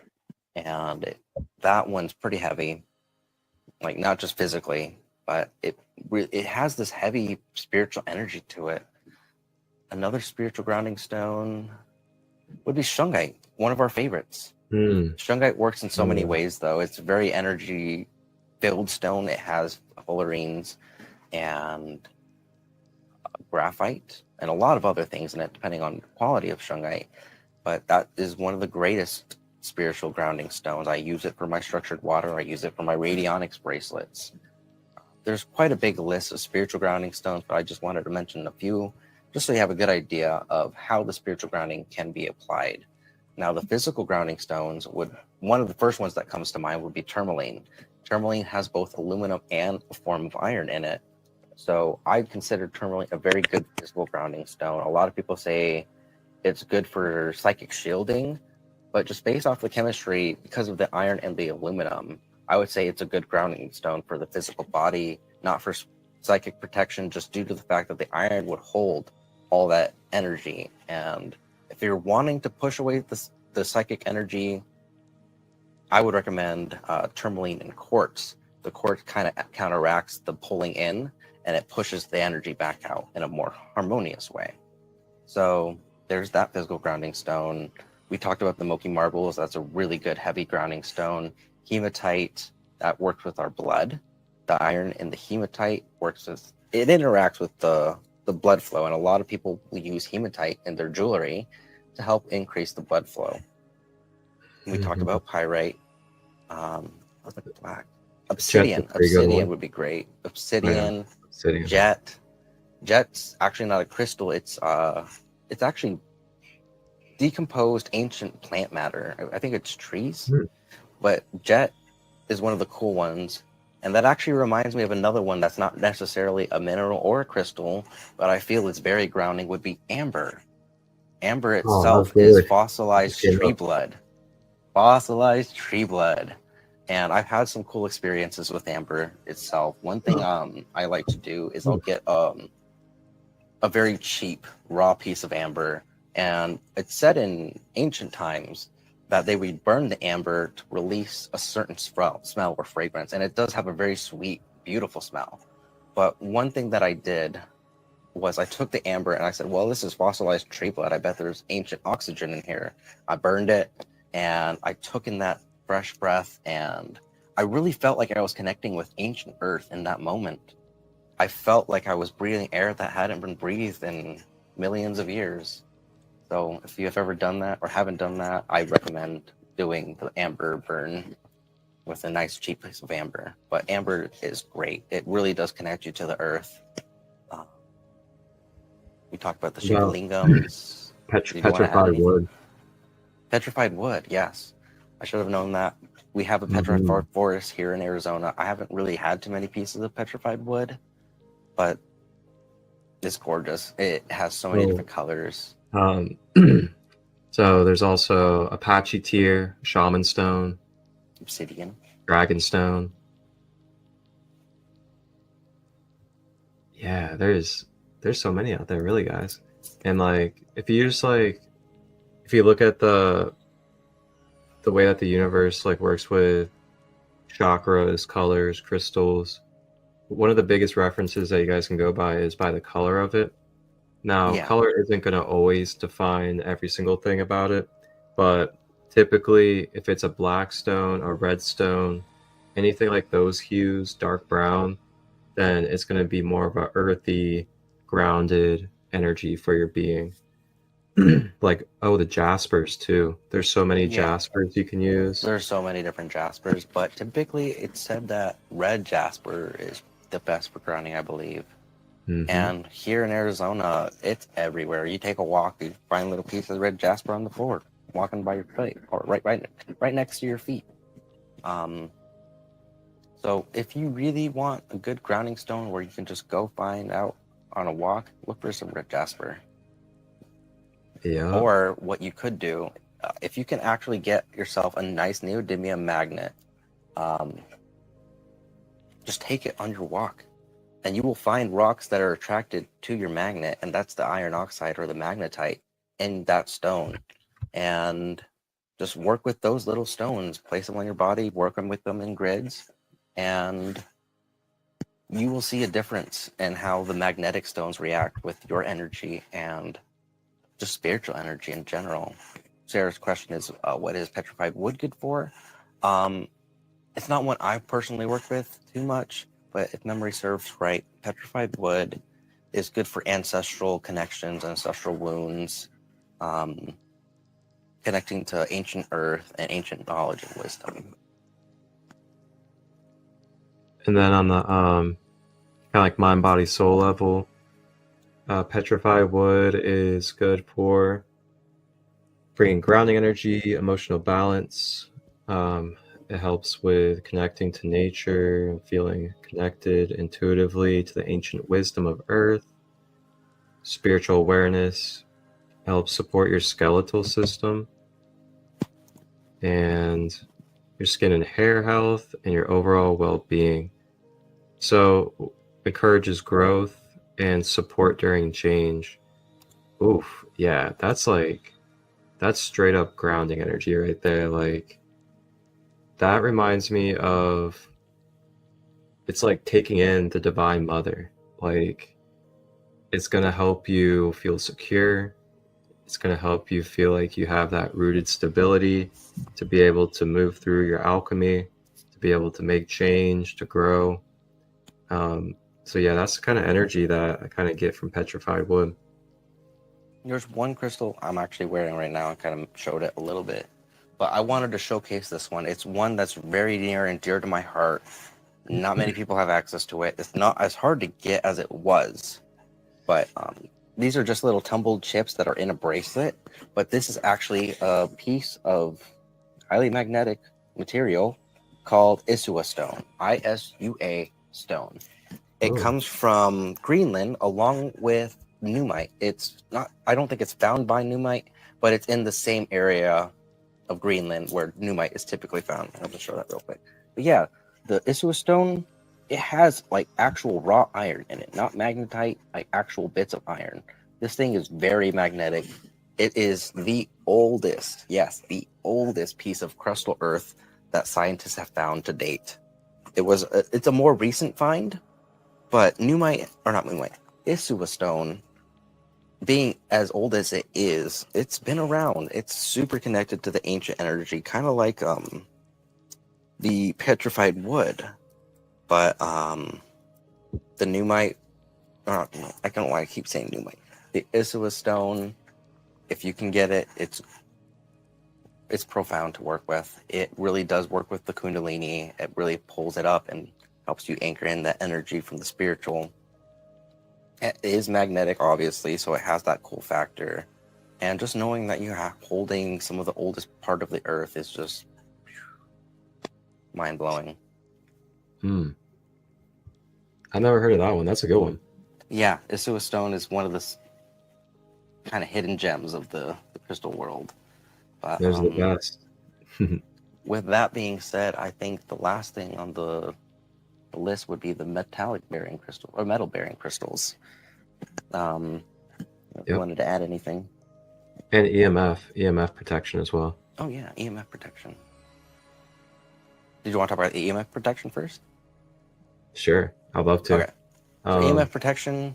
and that one's pretty heavy, like not just physically, but it has this heavy spiritual energy to it. Another spiritual grounding stone would be shungite, one of our favorites. Shungite works in so many ways, though. It's a very energy-filled stone. It has fullerenes and graphite and a lot of other things in it, depending on the quality of shungite. But that is one of the greatest spiritual grounding stones. I use it for my structured water. I use it for my radionics bracelets. There's quite a big list of spiritual grounding stones, but I just wanted to mention a few, just so you have a good idea of how the spiritual grounding can be applied. Now, the physical grounding stones one of the first ones that comes to mind would be tourmaline. Tourmaline has both aluminum and a form of iron in it. So I consider tourmaline a very good physical grounding stone. A lot of people say it's good for psychic shielding, but just based off the chemistry, because of the iron and the aluminum, I would say it's a good grounding stone for the physical body, not for psychic protection, just due to the fact that the iron would hold all that energy. And if you're wanting to push away the psychic energy, I would recommend tourmaline and quartz. The quartz kind of counteracts the pulling in, and it pushes the energy back out in a more harmonious way. So there's that physical grounding stone. We talked about the Moki marbles. That's a really good heavy grounding stone. Hematite, that works with our blood. The iron in the hematite interacts with the blood flow, and a lot of people will use hematite in their jewelry to help increase the blood flow. We talked about pyrite. What's the black? Obsidian. Obsidian would be great. Obsidian. Jet's actually not a crystal. It's actually decomposed ancient plant matter. I think it's trees. But jet is one of the cool ones. And that actually reminds me of another one that's not necessarily a mineral or a crystal, but I feel it's very grounding, would be amber. Amber itself is fossilized tree blood. Fossilized tree blood. And I've had some cool experiences with amber itself. One thing I like to do is I'll get a very cheap raw piece of amber. And it's said in ancient times that they would burn the amber to release a certain smell or fragrance. And it does have a very sweet, beautiful smell. But one thing that I did was I took the amber and I said, well, this is fossilized tree blood. I bet there's ancient oxygen in here. I burned it and I took in that fresh breath, and I really felt like I was connecting with ancient earth in that moment. I felt like I was breathing air that hadn't been breathed in millions of years. So if you have ever done that or haven't done that, I recommend doing the amber burn with a nice cheap piece of amber. But amber is great. It really does connect you to the earth. We talked about the Shivalingams. Petrified wood. Petrified wood, yes. I should have known that. We have a petrified forest here in Arizona. I haven't really had too many pieces of petrified wood, but it's gorgeous. It has so many different colors. So there's also Apache tear, shaman stone, Obsidian. dragon stone. Yeah, there's so many out there, really, guys. And like, if you just like, if you look at the way that the universe like works with chakras, colors, crystals, one of the biggest references that you guys can go by is by the color of it. Now, Yeah. color isn't going to always define every single thing about it, but typically, if it's a black stone, a red stone, anything like those hues, dark brown, then it's going to be more of a earthy, grounded energy for your being. Like, oh, the jaspers too. There's so many jaspers you can use. There's so many different jaspers, but typically it's said that red jasper is the best for grounding, I believe. And here in Arizona, it's everywhere. You take a walk, you find little pieces of red jasper on the floor, walking by your feet, or right next to your feet. So if you really want a good grounding stone where you can just go find out on a walk, look for some red jasper. Yeah. Or what you could do, if you can actually get yourself a nice neodymium magnet, just take it on your walk. And you will find rocks that are attracted to your magnet, and that's the iron oxide or the magnetite in that stone. And just work with those little stones, place them on your body, work them with them in grids, and you will see a difference in how the magnetic stones react with your energy and just spiritual energy in general. Sarah's question is, what is petrified wood good for? It's not one I personally work with too much, but if memory serves right, petrified wood is good for ancestral connections, ancestral wounds, connecting to ancient earth and ancient knowledge and wisdom. And then on the kind of like mind, body, soul level, petrified wood is good for bringing grounding energy, emotional balance. It helps with connecting to nature and feeling connected intuitively to the ancient wisdom of Earth. Spiritual awareness helps support your skeletal system and your skin and hair health and your overall well-being. So encourages growth and support during change. Oof, yeah, that's straight up grounding energy right there. Like, that reminds me of, it's like taking in the Divine Mother. Like, it's going to help you feel secure. It's going to help you feel like you have that rooted stability to be able to move through your alchemy, to be able to make change, to grow. So yeah, that's the kind of energy that I kind of get from petrified wood. There's one crystal I'm actually wearing right now. I kind of showed it a little bit, but I wanted to showcase this one. It's one that's very near and dear to my heart. Not many people have access to it. It's not as hard to get as it was, but these are just little tumbled chips that are in a bracelet, but this is actually a piece of highly magnetic material called Isua stone, ISUA stone. It comes from Greenland along with Numite. It's not, I don't think it's found by Numite, but it's in the same area of Greenland where Numite is typically found. I'll just show that real quick. But yeah, the Isua stone, it has like actual raw iron in it, not magnetite, like actual bits of iron. This thing is very magnetic. It is the oldest, yes, the oldest piece of crustal earth that scientists have found to date. It's a more recent find, but Numite, or not Numite, Isua stone, being as old as it is, it's been around. It's super connected to the ancient energy, kind of like the petrified wood. But the Numite, or not Numite, I don't know why I keep saying Numite. The Isua stone, if you can get it, it's profound to work with. It really does work with the kundalini. It really pulls it up and helps you anchor in that energy from the spiritual. It is magnetic, obviously, so it has that cool factor. And just knowing that you're holding some of the oldest part of the earth is just mind-blowing. I never heard of that one. That's a good one. Yeah, Isua stone is one of the kind of hidden gems of the crystal world. But Those are the best. with that being said, I think the last thing on the list would be the metallic bearing crystal or metal bearing crystals. If you wanted to add anything. And EMF protection as well. Oh yeah, EMF protection. Did you want to talk about the EMF protection first? Sure, I'd love to. Okay. So EMF protection,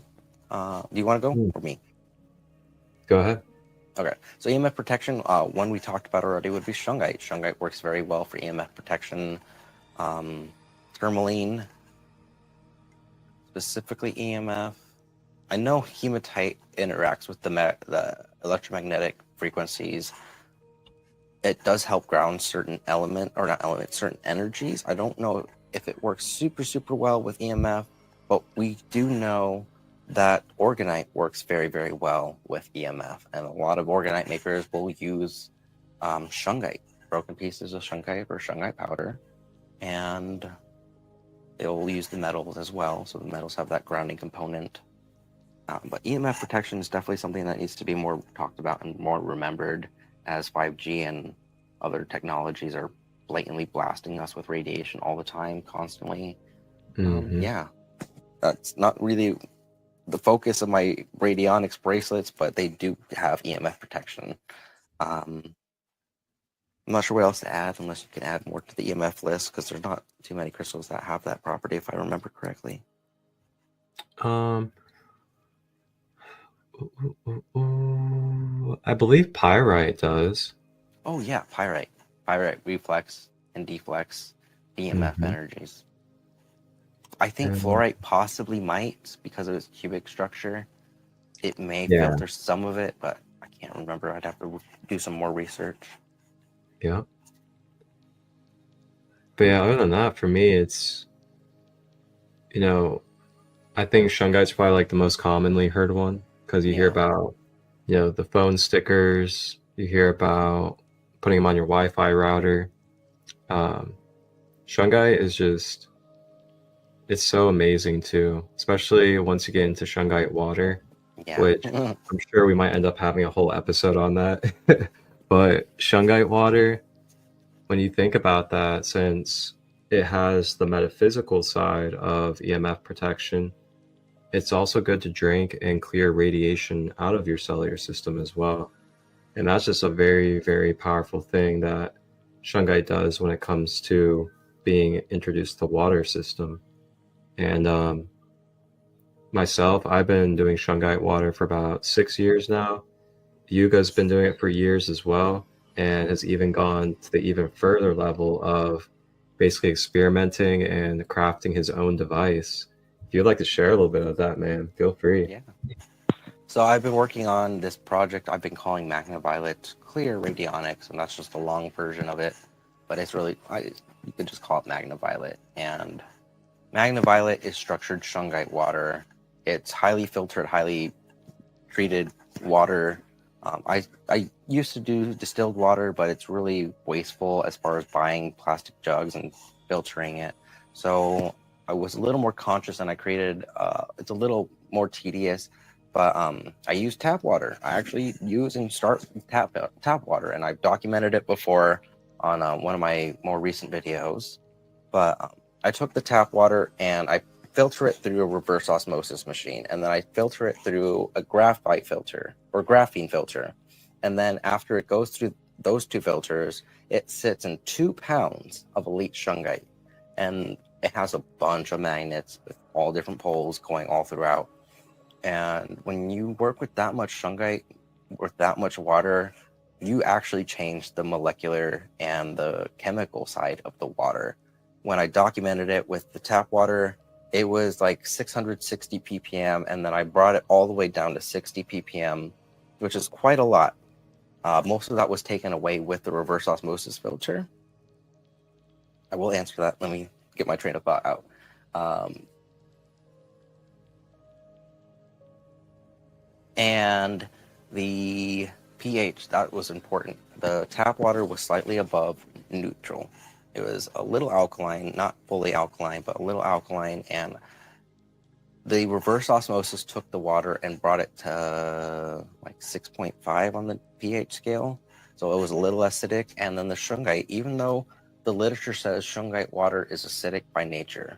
do you want to go or me? Go ahead. Okay. So EMF protection, one we talked about already would be shungite. Shungite works very well for EMF protection. Tourmaline, specifically EMF. I know hematite interacts with the electromagnetic frequencies. It does help ground certain certain energies. I don't know if it works super well with EMF, but we do know that orgonite works very well with EMF, and a lot of orgonite makers will use shungite, broken pieces of shungite or shungite powder, and they'll use the metals as well, so the metals have that grounding component. But EMF protection is definitely something that needs to be more talked about and more remembered, as 5G and other technologies are blatantly blasting us with radiation all the time, constantly. Yeah, that's not really the focus of my radionics bracelets, but they do have EMF protection. I'm not sure what else to add, unless you can add more to the EMF list, because there's not too many crystals that have that property, if I remember correctly. I believe pyrite does. Oh yeah, pyrite reflex and deflex EMF energies. I think fluorite possibly might, because of its cubic structure. It may filter some of it, but I can't remember. I'd have to do some more research. Yeah. But yeah, other than that, for me, it's, I think shungite's probably like the most commonly heard one, because you hear about, the phone stickers, you hear about putting them on your Wi-Fi router. Shungite is just, it's so amazing too, especially once you get into shungite water, which I'm sure we might end up having a whole episode on that. But shungite water, when you think about that, since it has the metaphysical side of EMF protection, it's also good to drink and clear radiation out of your cellular system as well. And that's just a very, very powerful thing that shungite does when it comes to being introduced to the water system. And myself, I've been doing shungite water for about 6 years now. Yuuga's been doing it for years as well, and has even gone to the even further level of basically experimenting and crafting his own device. If you'd like to share a little bit of that, man, feel free. Yeah. So I've been working on this project I've been calling Magna-Violet Clear Radionics, and that's just a long version of it. But it's really, you could just call it Magna-Violet. And Magna-Violet is structured shungite water. It's highly filtered, highly treated water. I used to do distilled water, but it's really wasteful as far as buying plastic jugs and filtering it. So I was a little more conscious, and I created, it's a little more tedious, but I use tap water. I actually use and start tap water, and I've documented it before on one of my more recent videos. But I took the tap water and I filter it through a reverse osmosis machine, and then I filter it through a graphite filter or graphene filter. And then after it goes through those two filters, it sits in 2 pounds of elite shungite, and it has a bunch of magnets with all different poles going all throughout. And when you work with that much shungite, with that much water, you actually change the molecular and the chemical side of the water. When I documented it with the tap water, it was like 660 ppm, and then I brought it all the way down to 60 ppm, which is quite a lot. Most of that was taken away with the reverse osmosis filter. I will answer that. Let me get my train of thought out. And the pH, that was important. The tap water was slightly above neutral. It was a little alkaline, not fully alkaline, but a little alkaline, and the reverse osmosis took the water and brought it to like 6.5 on the pH scale. So it was a little acidic. And then the shungite, even though the literature says shungite water is acidic by nature,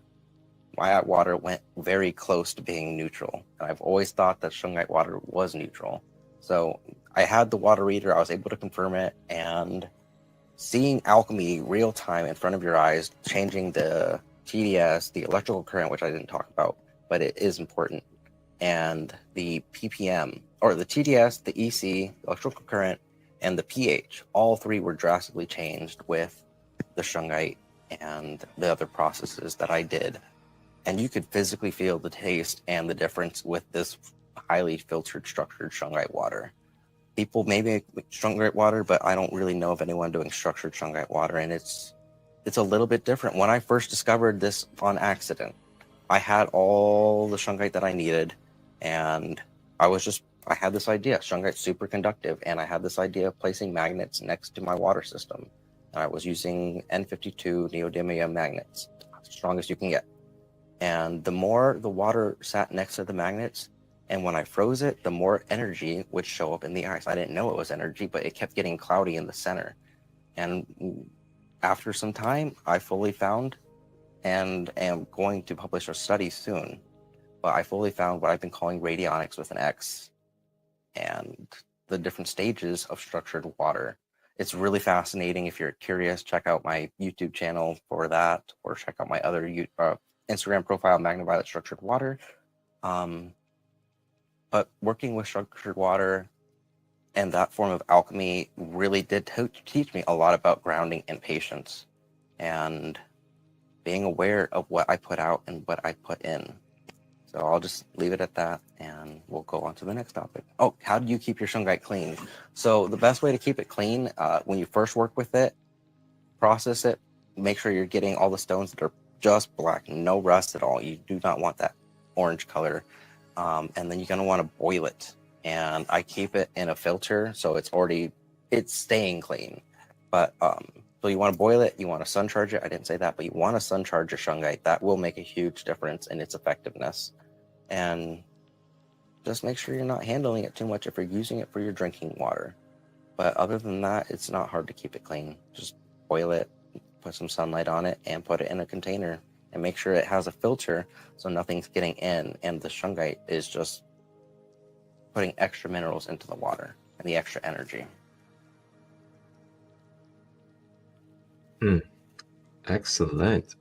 my water went very close to being neutral. And I've always thought that shungite water was neutral. So I had the water reader, I was able to confirm it, and seeing alchemy real time in front of your eyes, changing the TDS, the electrical current, which I didn't talk about, but it is important, and the ppm, or the TDS, the EC, electrical current, and the pH, all three were drastically changed with the shungite and the other processes that I did. And you could physically feel the taste and the difference with this highly filtered, structured shungite water. People may make shungite water, but I don't really know of anyone doing structured shungite water, and it's a little bit different. When I first discovered this on accident, I had all the shungite that I needed, and I had this idea, shungite's super conductive, and I had this idea of placing magnets next to my water system. And I was using N52 neodymium magnets, the strongest you can get. And the more the water sat next to the magnets, and when I froze it, the more energy would show up in the ice. I didn't know it was energy, but it kept getting cloudy in the center. And after some time, I fully found, and am going to publish a study soon, but I fully found what I've been calling radionics with an X, and the different stages of structured water. It's really fascinating. If you're curious, check out my YouTube channel for that, or check out my other Instagram profile, Magna-Violet Structured Water. But working with structured water and that form of alchemy really did teach me a lot about grounding and patience, and being aware of what I put out and what I put in. So I'll just leave it at that, and we'll go on to the next topic. Oh, how do you keep your shungite clean? So the best way to keep it clean, when you first work with it, process it, make sure you're getting all the stones that are just black, no rust at all. You do not want that orange color. And then you're gonna want to boil it. And I keep it in a filter, so it's staying clean. But so you want to boil it, you want to sun charge it. I didn't say that, but you want to sun charge your shungite. That will make a huge difference in its effectiveness. And just make sure you're not handling it too much if you're using it for your drinking water. But other than that, it's not hard to keep it clean. Just boil it, put some sunlight on it, and put it in a container. And make sure it has a filter so nothing's getting in, and the shungite is just putting extra minerals into the water and the extra energy. Excellent.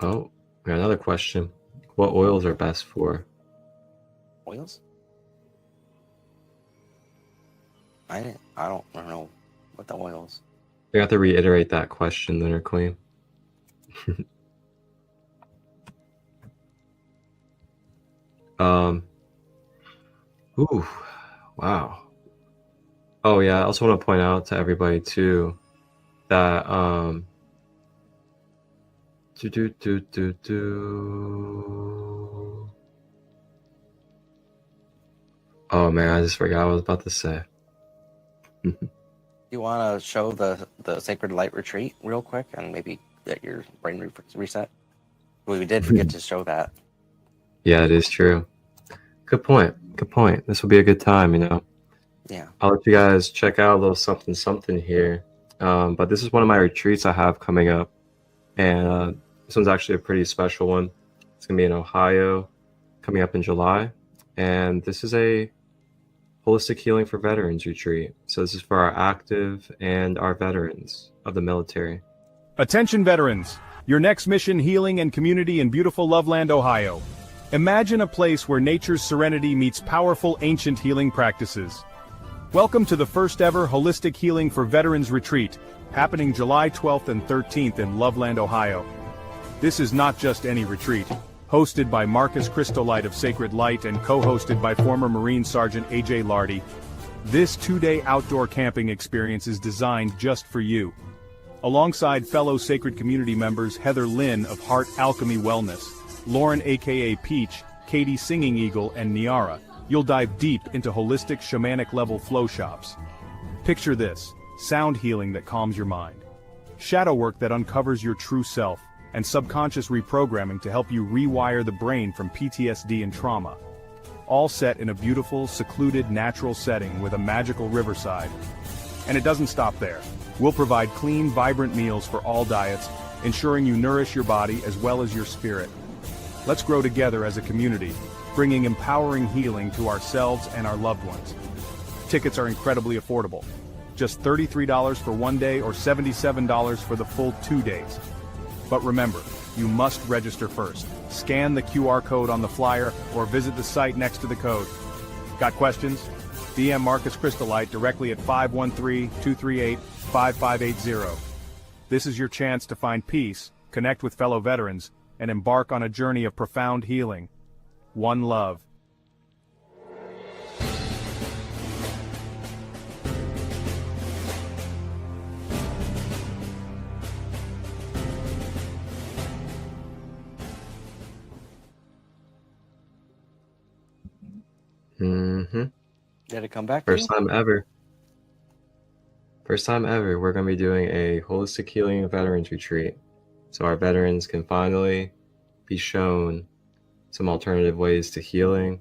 Oh, we got another question. What oils are best for? Oils? I don't know what the oils. You have to reiterate that question, Lunar Queen. Ooh, wow. Oh yeah, I also want to point out to everybody too that oh man, I just forgot what I was about to say. You want to show the Sacred Light Retreat real quick and maybe get your brain reset? We did forget to show that. Yeah, it is true. Good point. Good point. This will be a good time, you know. Yeah. I'll let you guys check out a little something here. But this is one of my retreats I have coming up. And this one's actually a pretty special one. It's going to be in Ohio coming up in July. And this is a holistic healing for veterans retreat. So this is for our active and our veterans of the military. Attention veterans, your next mission healing and community in beautiful Loveland, Ohio. Imagine a place where nature's serenity meets powerful ancient healing practices. Welcome to the first ever Holistic Healing for Veterans Retreat, happening July 12th and 13th in Loveland, Ohio. This is not just any retreat. Hosted by Marcus Christolight of Sacred Light and co-hosted by former Marine Sergeant AJ Lardy, this 2-day outdoor camping experience is designed just for you. Alongside fellow Sacred community members Heather Lynn of Heart Alchemy Wellness, Lauren aka Peach, Katie Singing Eagle, and Niara, you'll dive deep into holistic shamanic level flow shops. Picture this, sound healing that calms your mind, shadow work that uncovers your true self, and subconscious reprogramming to help you rewire the brain from PTSD and trauma. All set in a beautiful, secluded, natural setting with a magical riverside. And it doesn't stop there. We'll provide clean, vibrant meals for all diets, ensuring you nourish your body as well as your spirit. Let's grow together as a community, bringing empowering healing to ourselves and our loved ones. Tickets are incredibly affordable. Just $33 for 1 day or $77 for the full 2 days. But remember, you must register first. Scan the QR code on the flyer or visit the site next to the code. Got questions? DM Marcus Christolight directly at 513-238-5580. This is your chance to find peace, connect with fellow veterans, and embark on a journey of profound healing. One love. Did it come back? First time ever. First time ever, we're going to be doing a holistic healing veterans retreat. So our veterans can finally be shown some alternative ways to healing,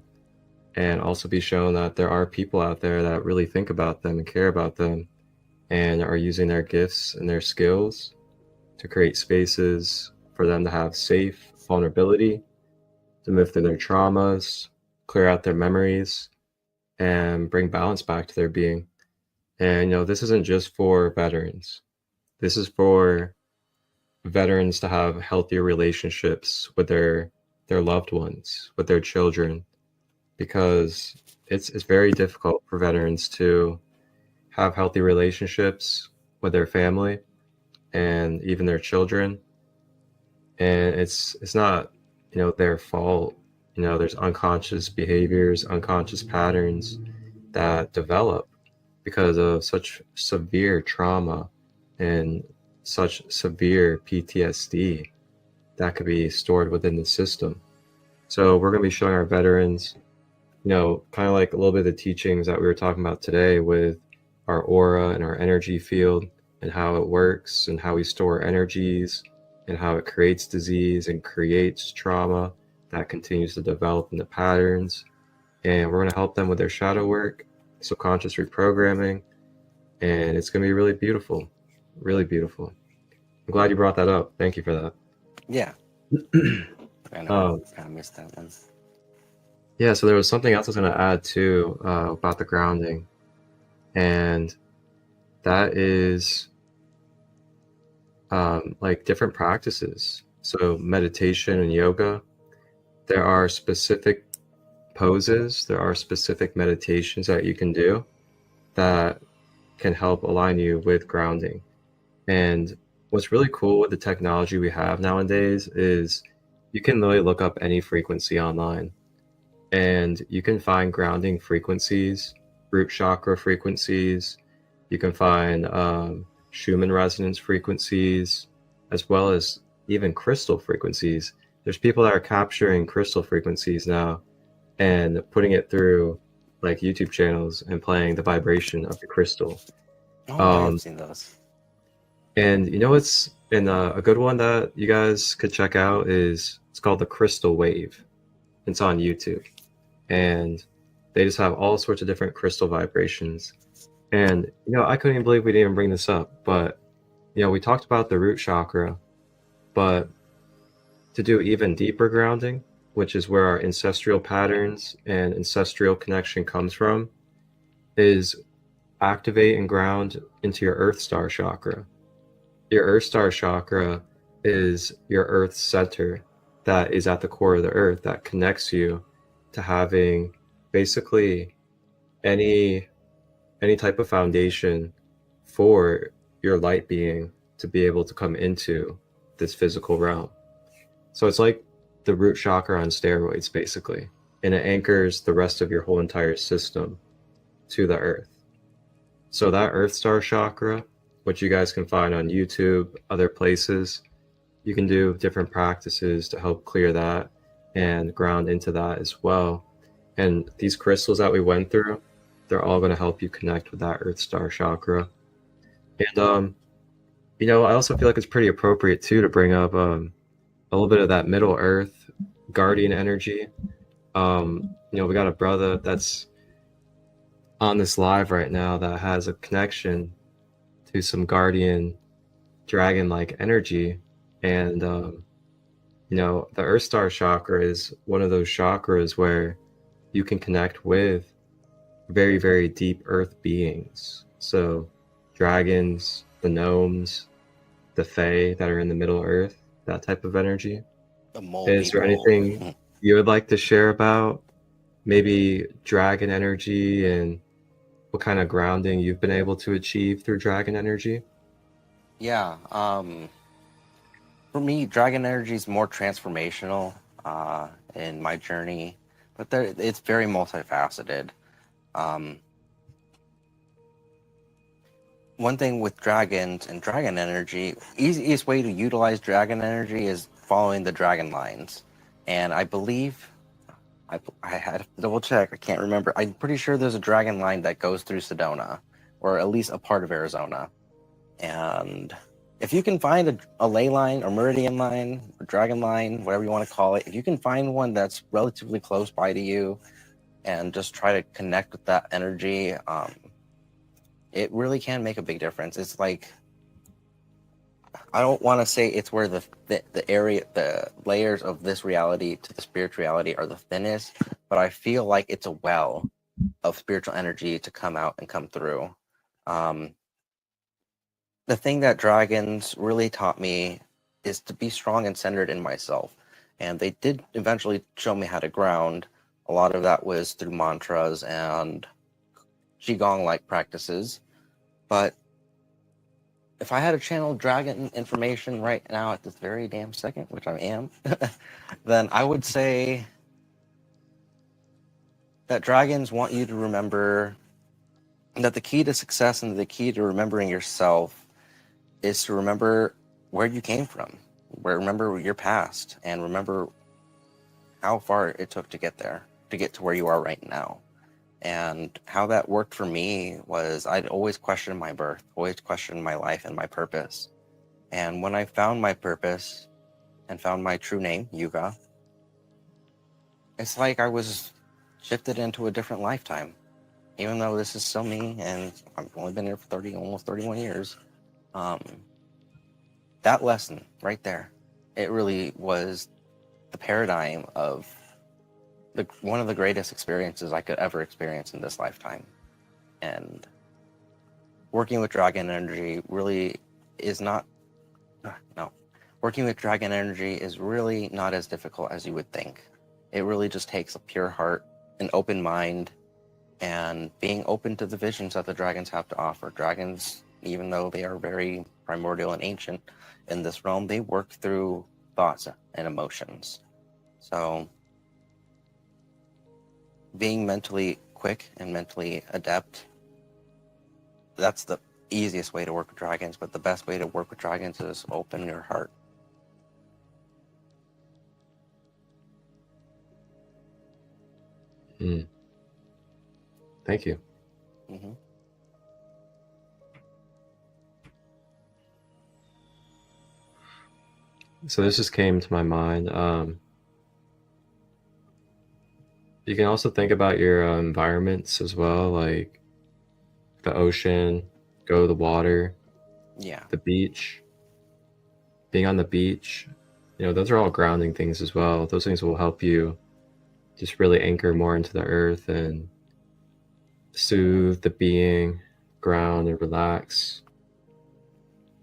and also be shown that there are people out there that really think about them and care about them and are using their gifts and their skills to create spaces for them to have safe vulnerability, to move through their traumas, clear out their memories, and bring balance back to their being. And, this isn't just for veterans. This is for veterans to have healthier relationships with their loved ones, with their children, because it's very difficult for veterans to have healthy relationships with their family and even their children. And it's not, their fault. There's unconscious behaviors, unconscious patterns that develop because of such severe trauma and such severe PTSD that could be stored within the system. So we're going to be showing our veterans, kind of like a little bit of the teachings that we were talking about today with our aura and our energy field and how it works and how we store energies and how it creates disease and creates trauma that continues to develop into patterns. And we're going to help them with their shadow work, subconscious reprogramming, and it's going to be really beautiful. Really beautiful. I'm glad you brought that up. Thank you for that. Yeah. I know. I kind of missed that one. Yeah, so there was something else I was going to add too about the grounding, and that is like different practices. So meditation and yoga, there are specific poses, there are specific meditations that you can do that can help align you with grounding. And what's really cool with the technology we have nowadays is you can literally look up any frequency online and you can find grounding frequencies, root chakra frequencies, you can find Schumann resonance frequencies, as well as even crystal frequencies. There's people that are capturing crystal frequencies now and putting it through like YouTube channels and playing the vibration of the crystal. I've seen those. And what's in a good one that you guys could check out is it's called the Crystal Wave. It's on YouTube, and they just have all sorts of different crystal vibrations. And I couldn't even believe we didn't even bring this up, but we talked about the root chakra, but to do even deeper grounding, which is where our ancestral patterns and ancestral connection comes from, is activate and ground into your Earth Star chakra. Your Earth Star chakra is your Earth center that is at the core of the Earth that connects you to having basically any type of foundation for your light being to be able to come into this physical realm. So it's like the root chakra on steroids, basically, and it anchors the rest of your whole entire system to the earth. So that Earth Star chakra, which you guys can find on YouTube, other places, you can do different practices to help clear that and ground into that as well. And these crystals that we went through, they're all going to help you connect with that Earth Star chakra. And I also feel like it's pretty appropriate too to bring up a little bit of that Middle Earth guardian energy. We got a brother that's on this live right now that has a connection to some guardian dragon-like energy, and the Earth Star chakra is one of those chakras where you can connect with very, very deep Earth beings. So dragons, the gnomes, the fae that are in the Middle Earth, that type of energy. The mole Is there people. anything you would like to share about maybe dragon energy and what kind of grounding you've been able to achieve through dragon energy? Yeah. For me, dragon energy is more transformational in my journey, but it's very multifaceted. One thing with dragons and dragon energy, easiest way to utilize dragon energy is following the dragon lines. And I believe, I had to double check, I can't remember. I'm pretty sure there's a dragon line that goes through Sedona, or at least a part of Arizona. And if you can find a ley line or meridian line or dragon line, whatever you want to call it, if you can find one that's relatively close by to you and just try to connect with that energy, it really can make a big difference. It's like, I don't want to say it's where the layers of this reality to the spiritual reality are the thinnest, but I feel like it's a well of spiritual energy to come out and come through. The thing that dragons really taught me is to be strong and centered in myself. And they did eventually show me how to ground. A lot of that was through mantras and Qigong-like practices. But if I had to channel dragon information right now at this very damn second, which I am, then I would say that dragons want you to remember that the key to success and the key to remembering yourself is to remember where you came from, remember your past, and remember how far it took to get there, to get to where you are right now. And how that worked for me was I'd always questioned my birth, always questioned my life and my purpose. And when I found my purpose and found my true name, Yuuga, it's like I was shifted into a different lifetime. Even though this is still me and I've only been here for almost 31 years, that lesson right there, it really was the paradigm of one of the greatest experiences I could ever experience in this lifetime. And working with dragon energy really is not, working with dragon energy is really not as difficult as you would think. It really just takes a pure heart, an open mind, and being open to the visions that the dragons have to offer. Dragons, even though they are very primordial and ancient in this realm, they work through thoughts and emotions. So being mentally quick and mentally adept, that's the easiest way to work with dragons, but the best way to work with dragons is open your heart. Thank you. Mm-hmm. So this just came to my mind. You can also think about your environments as well, like the ocean, go to the water, the beach, being on the beach. Those are all grounding things as well. Those things will help you just really anchor more into the earth and soothe the being, ground and relax.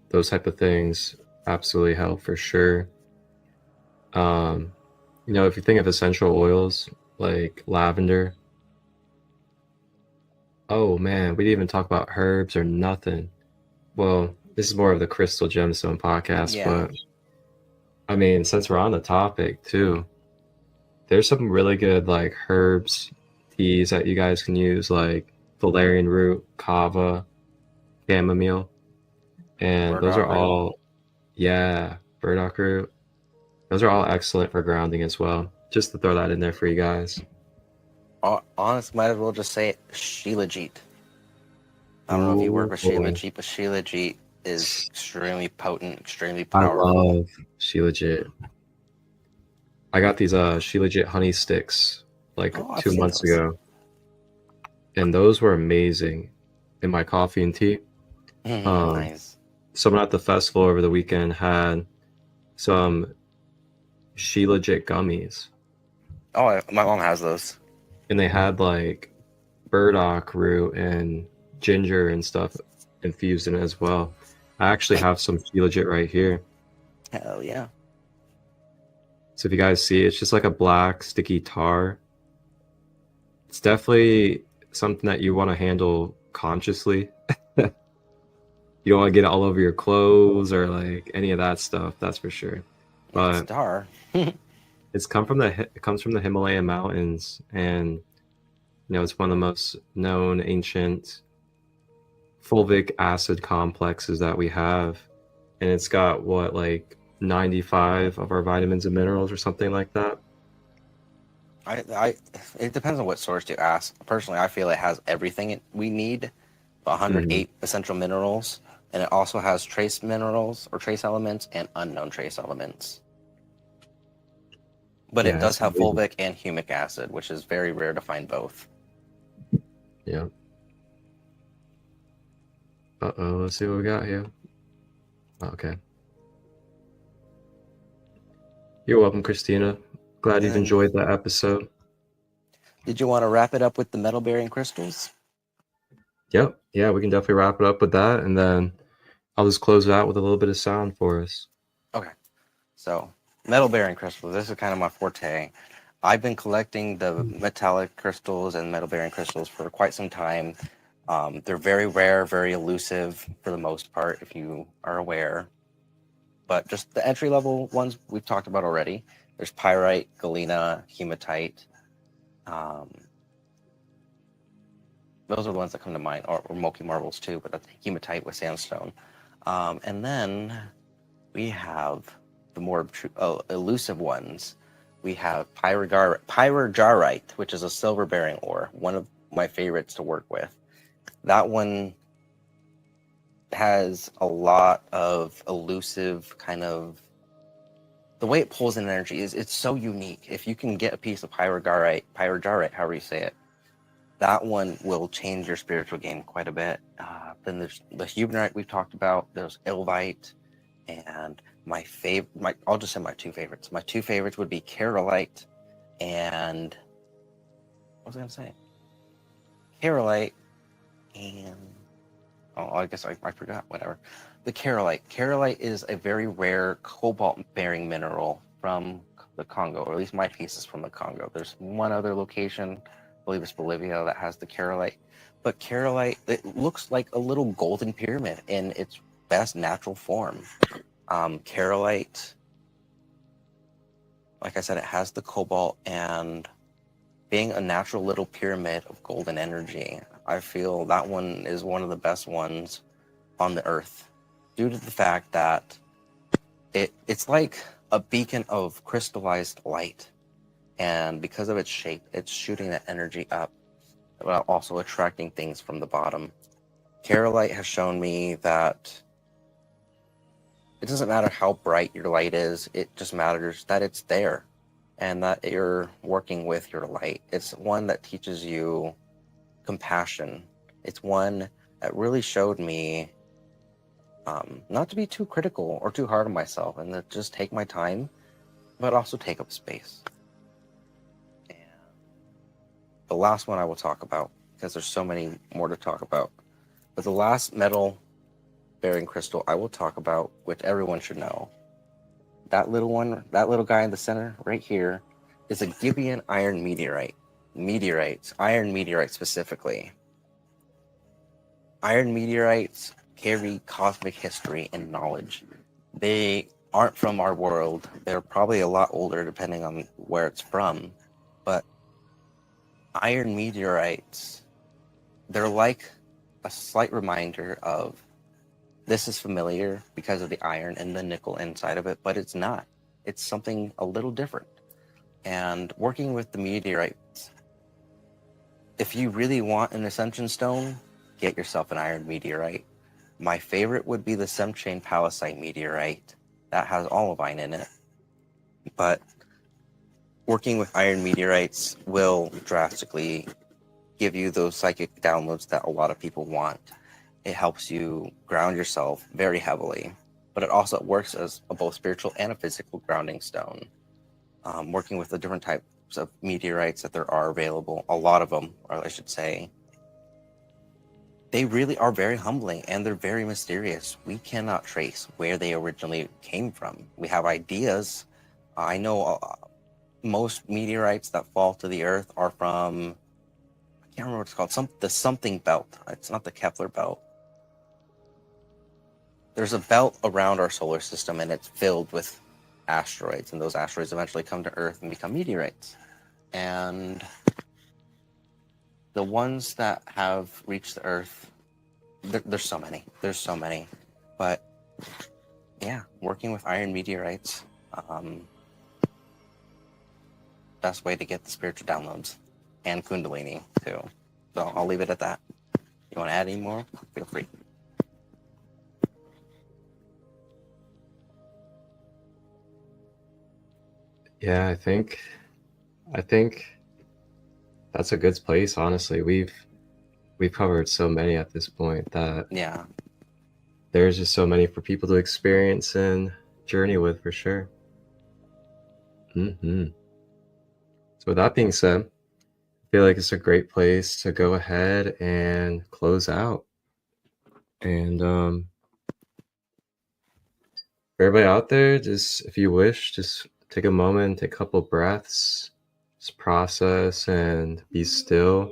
Those type of things absolutely help for sure. If you think of essential oils like lavender, oh man, we didn't even talk about herbs or nothing. Well, this is more of the Crystal Gemstone podcast, but I mean, since we're on the topic too, there's some really good like herbs, teas that you guys can use, like valerian root, kava, chamomile, and those are all, burdock root. Those are all excellent for grounding as well. Just to throw that in there for you guys. Honest, might as well just say it, Shilajit. I don't know if you work Ooh, with boy. Shilajit, but Shilajit is extremely potent, extremely I powerful. love Shilajit. I got these Shilajit honey sticks like Oh, I've 2 seen months those. ago, and those were amazing in my coffee and tea. Nice. Someone at the festival over the weekend had some Shilajit gummies, Oh, my mom has those. and they had like burdock root and ginger and stuff infused in it as well. I actually have some Shilajit right here. Hell yeah. So if you guys see, it's just like a black sticky tar. It's definitely something that you want to handle consciously. You don't want to get it all over your clothes or like any of that stuff, that's for sure. But Star. it comes from the Himalayan mountains, and it's one of the most known ancient fulvic acid complexes that we have, and it's got what, like 95 of our vitamins and minerals or something like that. It depends on what source you ask. Personally, I feel it has everything we need, 108 essential minerals, and it also has trace minerals or trace elements and unknown trace elements. But it Yeah, does it's have amazing. fulvic and humic acid, which is very rare to find both. Yeah. Uh-oh, let's see what we got here. Okay. You're welcome, Christina. Glad you've And enjoyed that episode. did you want to wrap it up with the metal-bearing crystals? Yep. Yeah, we can definitely wrap it up with that, and then I'll just close it out with a little bit of sound for us. Okay. So, metal-bearing crystals. This is kind of my forte. I've been collecting the metallic crystals and metal-bearing crystals for quite some time. They're very rare, very elusive for the most part, if you are aware. But just the entry-level ones we've talked about already. There's pyrite, galena, hematite. Those are the ones that come to mind, or Moki marbles too, but that's hematite with sandstone. And then we have the more elusive ones. We have pyrojarite, which is a silver-bearing ore, one of my favorites to work with. That one has a lot of elusive kind of... The way it pulls in energy it's so unique. If you can get a piece of pyrojarite, however you say it, that one will change your spiritual game quite a bit. Then there's the humanite we've talked about. There's ilvite, and I'll just say my two favorites. My two favorites would be Carolite and... What was I going to say? Carolite and... Oh, I guess I forgot. Whatever. The Carolite. Carolite is a very rare cobalt-bearing mineral from the Congo, or at least my piece is from the Congo. There's one other location, I believe it's Bolivia, that has the Carolite. But Carolite, it looks like a little golden pyramid in its best natural form. Carolite, like I said, it has the cobalt, and being a natural little pyramid of golden energy, I feel that one is one of the best ones on the earth, due to the fact that it's like a beacon of crystallized light. And because of its shape, it's shooting that energy up while also attracting things from the bottom. Carolite has shown me that it doesn't matter how bright your light is, it just matters that it's there and that you're working with your light. It's one that teaches you compassion. It's one that really showed me not to be too critical or too hard on myself, and to just take my time, but also take up space. And the last one I will talk about, because there's so many more to talk about, but the last metal bearing crystal I will talk about, which everyone should know, that little one, that little guy in the center right here, is a Gibeon iron meteorite. Iron meteorites specifically. Iron meteorites carry cosmic history and knowledge. They aren't from our world. They're probably a lot older depending on where it's from. But iron meteorites, they're like a slight reminder of this is familiar because of the iron and the nickel inside of it, but it's not. It's something a little different. And working with the meteorites, if you really want an Ascension stone, get yourself an iron meteorite. My favorite would be the Semchain Palisite meteorite. That has olivine in it. But working with iron meteorites will drastically give you those psychic downloads that a lot of people want. It helps you ground yourself very heavily, but it also works as a both spiritual and a physical grounding stone. Working with the different types of meteorites that there are available, a lot of them, or I should say, they really are very humbling and they're very mysterious. We cannot trace where they originally came from. We have ideas. I know most meteorites that fall to the earth are from, I can't remember what it's called, the something belt. It's not the Kepler belt. There's a belt around our solar system and it's filled with asteroids, and those asteroids eventually come to Earth and become meteorites. And the ones that have reached the Earth, there's so many. There's so many. But yeah, working with iron meteorites, best way to get the spiritual downloads, and kundalini too. So I'll leave it at that. You want to add any more? Feel free. Yeah, I think that's a good place, honestly. We've covered so many at this point that Yeah. there's just so many for people to experience and journey with, for sure. So with that being said, I feel like it's a great place to go ahead and close out. And for everybody out there, just if you wish, just take a moment, take a couple breaths, just process and be still,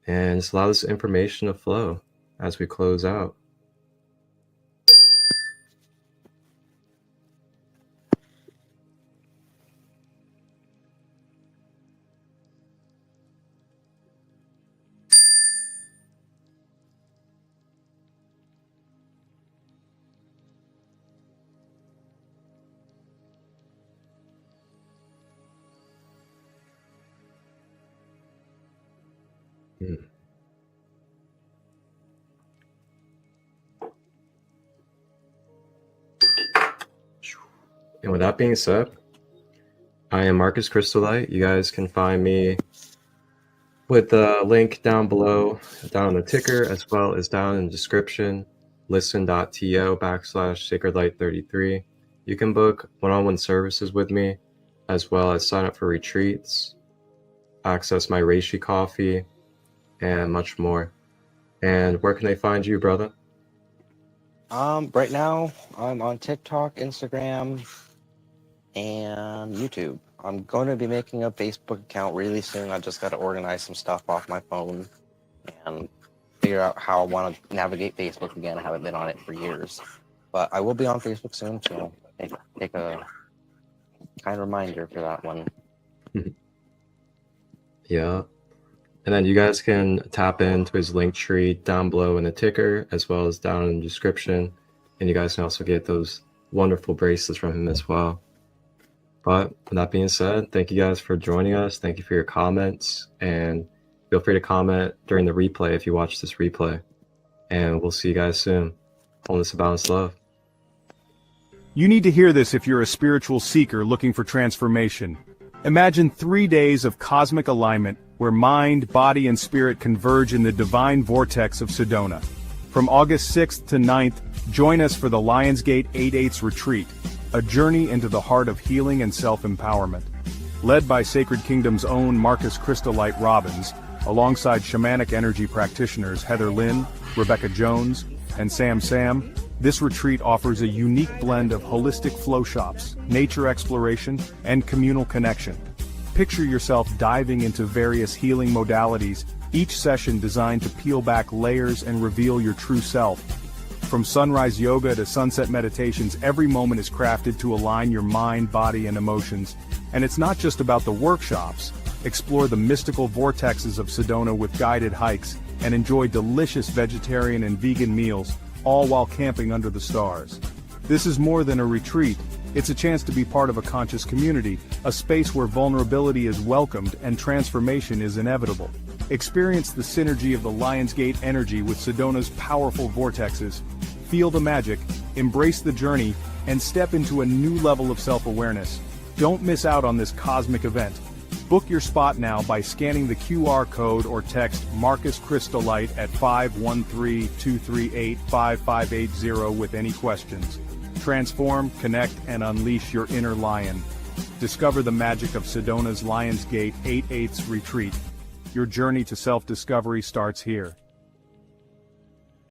and just allow this information to flow as we close out. And with that being said, I am Marcus Christolight. You guys can find me with the link down below, down in the ticker, as well as down in the description, listen.to/sacredlight33. You can book one-on-one services with me, as well as sign up for retreats, access my reishi coffee, and much more. And where can they find you, brother? Right now I'm on TikTok, Instagram, and YouTube. I'm going to be making a Facebook account really soon. I just got to organize some stuff off my phone and figure out how I want to navigate Facebook again. I haven't been on it for years, but I will be on Facebook soon, so take a kind reminder for that one. Yeah. And then you guys can tap into his link tree down below in the ticker, as well as down in the description. And you guys can also get those wonderful bracelets from him as well. But with that being said, thank you guys for joining us. Thank you for your comments. And feel free to comment during the replay if you watch this replay. And we'll see you guys soon. Wholeness and balanced love. You need to hear this if you're a spiritual seeker looking for transformation. Imagine 3 days of cosmic alignment where mind, body, and spirit converge in the divine vortex of Sedona. From August 6th to 9th, join us for the Lionsgate 8/8 Retreat, a journey into the heart of healing and self-empowerment. Led by Sacred Kingdom's own Marcus Christolight Robbins, alongside shamanic energy practitioners Heather Lynn, Rebecca Jones, and Sam, this retreat offers a unique blend of holistic flow shops, nature exploration, and communal connection. Picture yourself diving into various healing modalities, each session designed to peel back layers and reveal your true self. From sunrise yoga to sunset meditations, every moment is crafted to align your mind, body, and emotions. And it's not just about the workshops. Explore the mystical vortexes of Sedona with guided hikes, and enjoy delicious vegetarian and vegan meals, all while camping under the stars. This is more than a retreat. It's a chance to be part of a conscious community, a space where vulnerability is welcomed and transformation is inevitable. Experience the synergy of the Lionsgate energy with Sedona's powerful vortexes. Feel the magic, embrace the journey, and step into a new level of self-awareness. Don't miss out on this cosmic event. Book your spot now by scanning the QR code or text Marcus Christolight at 513-238-5580 with any questions. Transform, connect, and unleash your inner lion. Discover the magic of Sedona's Lionsgate 8/8 retreat. Your journey to self-discovery starts here.